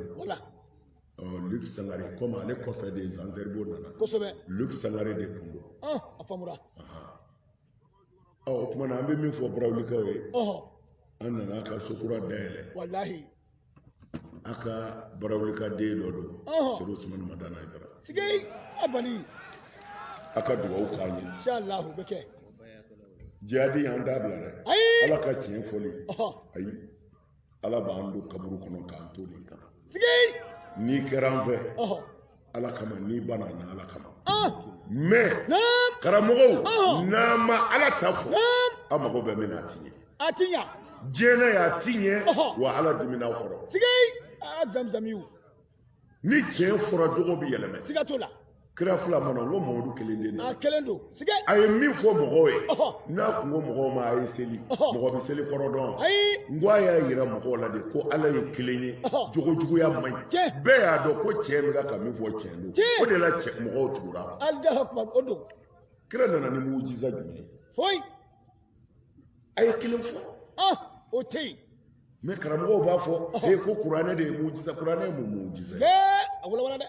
don Luc Sangare komi ale kɔfɛ de Zanzɛribo nana kosɛbɛ Luc Sangare de kun don a faamuna o tuma na an bɛ min fɔ Barawulikaw ye an nana a ka sokura dayɛlɛ walahi a ka Barawulika den dɔ don Sero Usumani Madana Ayidara sigi a bani a ka dugawu k'an ye inshallah bɛ kɛ jihadi an t'a bila dɛ Ala ka tiɲɛ fɔli ayi Ala b'an don kaburu kɔnɔ k'an to nin kan sigi n'i kɛra an fɛ Ala kama n'i banna na Ala kama mais karamɔgɔw n'an ma Ala ta fɔ a mago bɛ min na a ti ɲɛ diɲɛ ye a ti ɲɛ wa Ala dimina kɔrɔ sigi zamzamiw ni tiɲɛ fɔra jogo bɛ yɛlɛmɛ siga t'o la kira fila mana n ko Mamadu kelen de na a kelen don sigi a ye min fɔ mɔgɔw ye n'a kun ko mɔgɔw ma a ye seli mɔgɔ bɛ seli kɔrɔ dɔn n ko a y'a yira mɔgɔw la de ko Ala ye kelen ye jogo juguya man ɲi bɛɛ y'a dɔn ko cɛ bɛ ka min fɔ tiɲɛ don o de la mɔgɔw tugura Allahu akbar o don kira nana ni mujiza jumɛn ye foyi a ye kelen fɔ o tɛ yen mɛ karamɔgɔw b'a fɔ ko kuranɛ de ye mujiza kuranɛ ye mun mujiza ye a walawala dɛ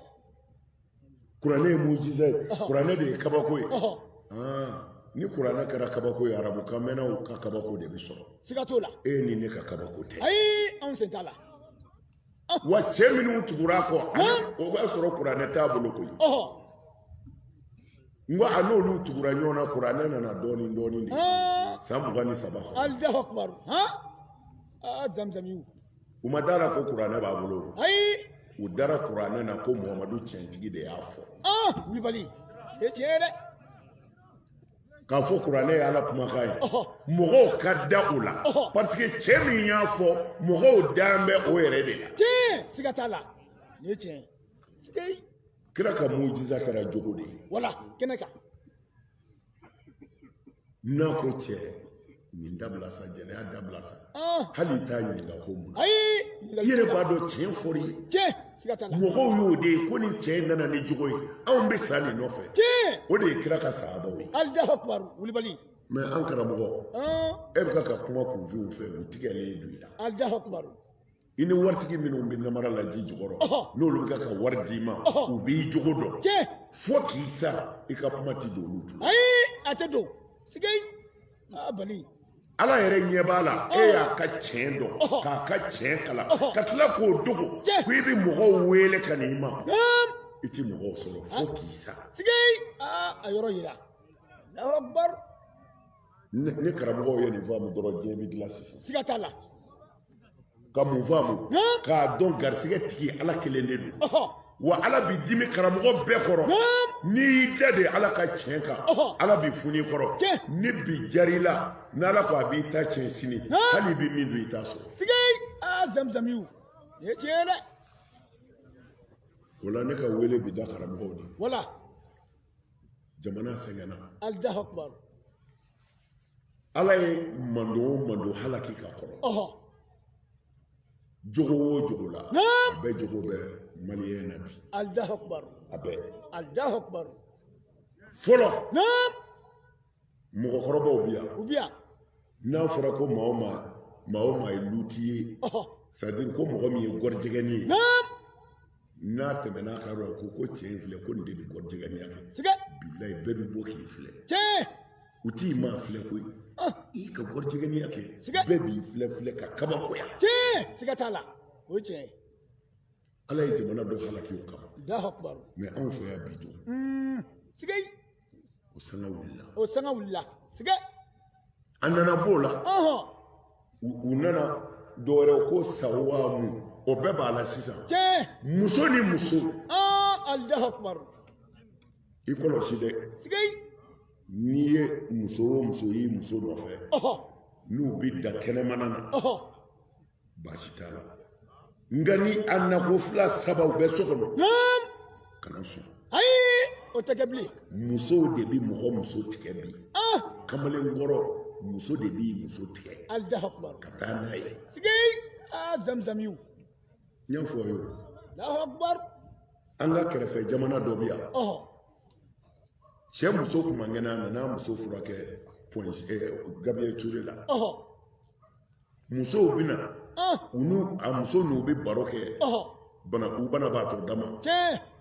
kuranɛ ye mujiza ye kuranɛ de ye kabako ye ni kuranɛ kɛra kabako ye arabukan mɛnnaw ka kabako de bɛ sɔrɔ siga t'o la e ni ne ka kabako tɛ ayi anw sen t'a la wa cɛ minnu tugura a kɔ o b'a sɔrɔ kuranɛ t'a bolo koyi n ko a n'olu tugura ɲɔgɔn na kuranɛ nana dɔɔnin dɔɔnin de san 23 kɔnɔ Allahu akbar zamzamiw u ma d'a la ko kuranɛ b'a bolo ayi u dara kuranɛ na ko Muhamadu tiɲɛtigi de y'a fɔ wulibali ye tiɲɛ ye dɛ k'a fɔ kuranɛ ye Ala kumakan ye mɔgɔw ka da o la parce que cɛ min y'a fɔ mɔgɔw dan bɛ o yɛrɛ de la tiɲɛ siga t'a la nin ye tiɲɛ sigi kira ka mujiza kɛra jogo de ye wala kɛnɛ kan n'a ko cɛ nin dabila sa jɛnɛya dabila sa hali i t'a ɲininka ko mun i yɛrɛ b'a dɔn tiɲɛ fɔr'i ye mɔgɔw y'o de ye ko nin cɛ in nana ni jogo ye anw bɛ sa nin nɔfɛ o de ye kira ka sahabaw ye Allahu akbar wulibali mɛ an karamɔgɔ e bɛ ka kuma kunfinw fɛ u tigɛlen don i la Allahu akbar i ni waritigi minnu bɛ namara la ji jukɔrɔ n'olu bɛ ka wari d'i ma u b'i jogo dɔn fo k'i sa i ka kuma ti don olu tulo ayi a tɛ don sigi bani Ala yɛrɛ ɲɛ b'a la e y'a ka tiɲɛ dɔn k'a ka tiɲɛ kala ka tila k'o dogo ko i bɛ mɔgɔw wele ka n'i ma i tɛ mɔgɔw sɔrɔ fo k'i sa sigi a yɔrɔ yira Allahu akbar ni karamɔgɔw ye nin faamu dɔrɔn diɲɛ bɛ dilan sisan siga t'a la ka mun faamu k'a dɔn garisɛgɛ tigi ala kelen de don wa ala bi dimi karamɔgɔ bɛɛ kɔrɔ n'i y'i da de ala ka tiɲɛ kan ala bi funi kɔrɔ ni bi jari la n'ala ko a b'i ta tiɲɛ sini hali bi min don i t'a sɔrɔ zamzamiw ye tiɲɛ dɛ o la ne ka wele bi da karamɔgɔw de wala jamana sɛgɛnna Allahu akbar ala ye mando o mando halaki ka kɔrɔ jogo o jogo la a bɛɛ jogo bɛ maliyɛn na bi Allahu akbar a bɛɛ Allahu akbar fɔlɔ mɔgɔkɔrɔbaw bi yan u bi yan n'a fɔra ko maa o maa ye luti ye c'est-à-dire ko mɔgɔ min ye gɔrijɛgɛni ye n'a tɛmɛna ka yɔrɔ ko tiɲɛ in filɛ ko nin de bɛ gɔrijɛgɛniya kɛ bilayi bɛɛ bɛ bɔ k'i filɛ u t'i maa filɛ koyi i ka gɔrijɛgɛniya kɛ bɛɛ b'i filɛ ka kabakoya siga t'a la o ye tiɲɛ ye ala ye jamana dɔ halaki o kama Allahu akbar mais anw fɛ yan bi don siga o sanga wulila o sanga wulila siga a nana b'o la u nana dɔwɛrɛ ko sawamu o bɛɛ b'a la sisan muso ni muso Allahu akbar i kɔlɔsi dɛ n'i ye muso o muso y'i muso nɔfɛ n'u bi dan kɛnɛmana na baasi t'a la nka ni a nako fila saba u bɛ so kɔnɔ kana sɔn o tɛ kɛ bilen musow de bi mɔgɔ muso tigɛ bi kamalen kɔrɔ muso de b'i muso tigɛ Allahu akbar ka taa n'a ye zamzamiw n y'a fɔ ye Allahu akbar an ka kɛrɛfɛ jamana dɔ bi yan cɛ muso kun man kɛnɛ a nana muso furakɛ Gabriel Ture la musow bɛna a muso n'u bɛ baro kɛ u banabaatɔ dama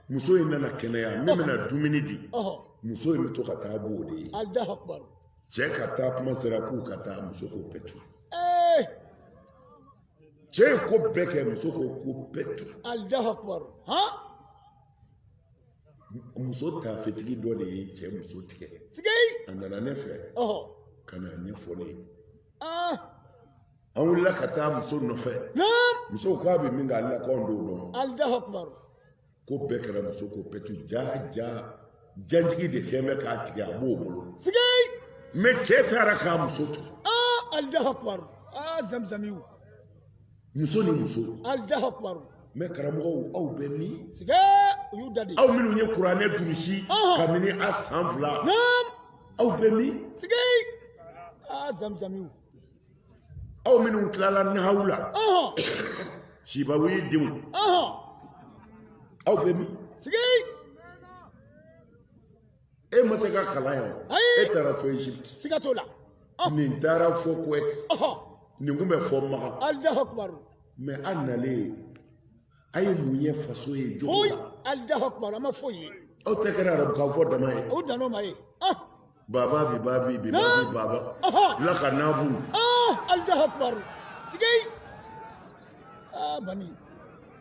muso in nana kɛnɛya min bɛna dumuni di muso in bɛ to ka taa b'o de ye Allahu akbar cɛ ka taa kuma sera k'u ka taa muso ko pɛtu cɛ ye ko bɛɛ kɛ muso ko pɛtu Allahu akbar muso taafetigi dɔ de ye cɛ muso tigɛ a nana ne fɛ ka na ɲɛfɔ ne ye an wulila ka taa muso nɔfɛ muso k'a bɛ min kɛ ale la k'anw t'o dɔn Allahu akbar ko bɛɛ kɛra muso ko pɛtu janjigi de kɛn bɛ k'a tigɛ a b'o bolo mais cɛ taara k'a muso to Allahu akbar zamzamiw muso ni muso Allahu akbar mais karamɔgɔw aw bɛ min u y'u da de aw minnu ye kuranɛ durusi kabini a san 2 aw bɛ min zamzamiw aw minnu tilala nahawu la sibawi denw aw bɛ min e ma se ka kalan yan e taara fɔ Egypte siga t'o la nin taara fɔ Kuwait nin kun bɛ fɔ Makan Allahu akbar mais an nalen a ye mun ye faso ye jogo la Allahu akbar a ma foyi ye aw tɛ kɛra arabukan fɔ dama ye o dan'o ma ye baba bibabi baba la ka nabu Allahu akbar sigay bani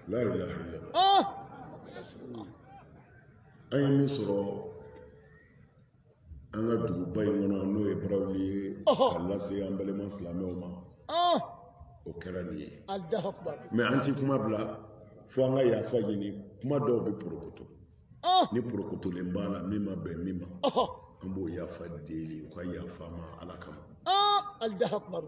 la ilaha illallah an ye min sɔrɔ an ka duguba in kɔnɔ n'o ye Barawuli ye ka lase an balima silamɛw ma o kɛra nin ye Allahu akbar mais an ti kuma bila fo an ka yafa ɲini kuma dɔw bɛ porokoto ni porokotolen b'a la min ma bɛn min ma an b'o yafa deli u ka yafa ma ala kama Allahu akbar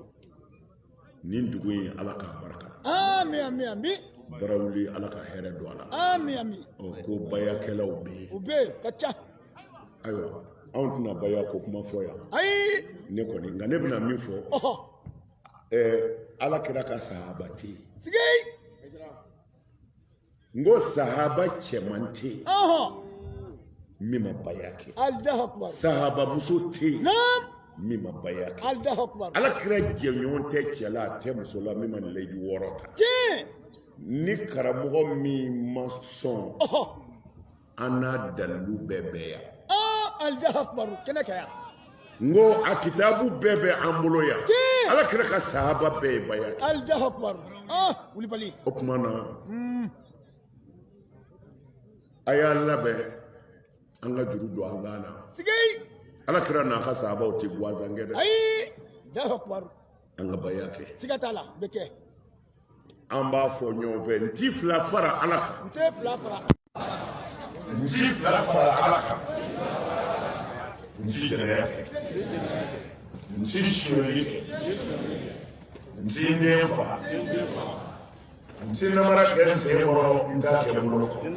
nin dugu in ala k'a barika amin Barawuli ala ka hɛrɛ don a la amin ko bayakɛlaw bɛ yen u bɛ yen ka ca ayiwa anw tɛna baya ko kuma fɔ yan ne kɔni nka ne bɛna min fɔ ala kɛra ka sahaba tɛ yen n ko sahaba cɛman tɛ yen min ma baya kɛ sahaba muso tɛ yen min ma baya kɛ ala kɛra jɛɲɔgɔn tɛ cɛ la a tɛ muso la min ma leji 6 ta ni karamɔgɔ min ma sɔn an n'a dalilu bɛɛ bɛ yan n ko a kitabu bɛɛ bɛ an bolo yan ala kɛra ka sahaba bɛɛ ye baya kɛ o tuma na a y'a labɛn an ka juru don an kan na ala kɛra n'a ka sahabaw tɛ guwazan kɛ dɛ an ka baya kɛ an b'a fɔ ɲɔgɔn fɛ n ti fila fara ala kan n tɛ fila fara n ti fila fara ala kan n ti jɛnɛya kɛ n ti siyɔli kɛ n ti den fa n ti namara kɛ n sen kɔrɔ n t'a kɛ bolo kɔrɔ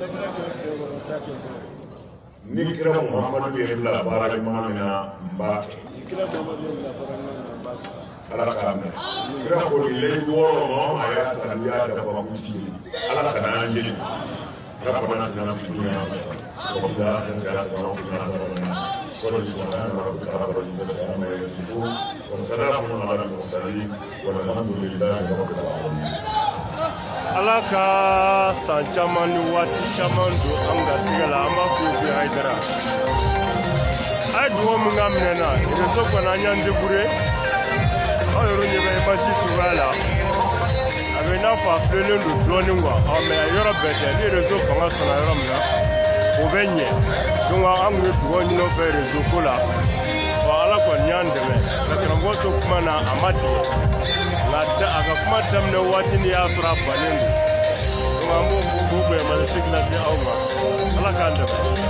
ni kira muhamadu ye bila baara ɲuman min na n b'a kɛ ala k'a mɛn kira ko nin leyi wɔɔrɔ ma a y'a ta n'i y'a dafa kuti ala ka n'an jeni ربنا اتنا في الدنيا حسنه وفي الاخره حسنه وقنا عذاب النار صل سبحان ربك رب العزه عما يصفون وسلام على المرسلين والحمد لله رب العالمين. ala ka san caman ni waati caman don an garisigɛ la an b'a fɔ bi Hayidara a ye dugawu min k'a minɛ na réseau kɔni an y'an débrouillé aw yɛrɛ ɲɛ bɛ image cogoya la a bɛ i n'a fɔ a filɛlen don dɔɔnin quoi mais a yɔrɔ bɛɛ tɛ ni réseau fanga sɔnna yɔrɔ min na o bɛ ɲɛ donc an kun bɛ dugawu ɲini o fɛ réseau ko la ala kɔni y'an dɛmɛ ka karamɔgɔ to kuma na a ma tigɛ nka a ka kuma daminɛ waati ni y'a sɔrɔ a bannen don donc an b'o bonya ma se lase aw ma ala k'an dɛmɛ.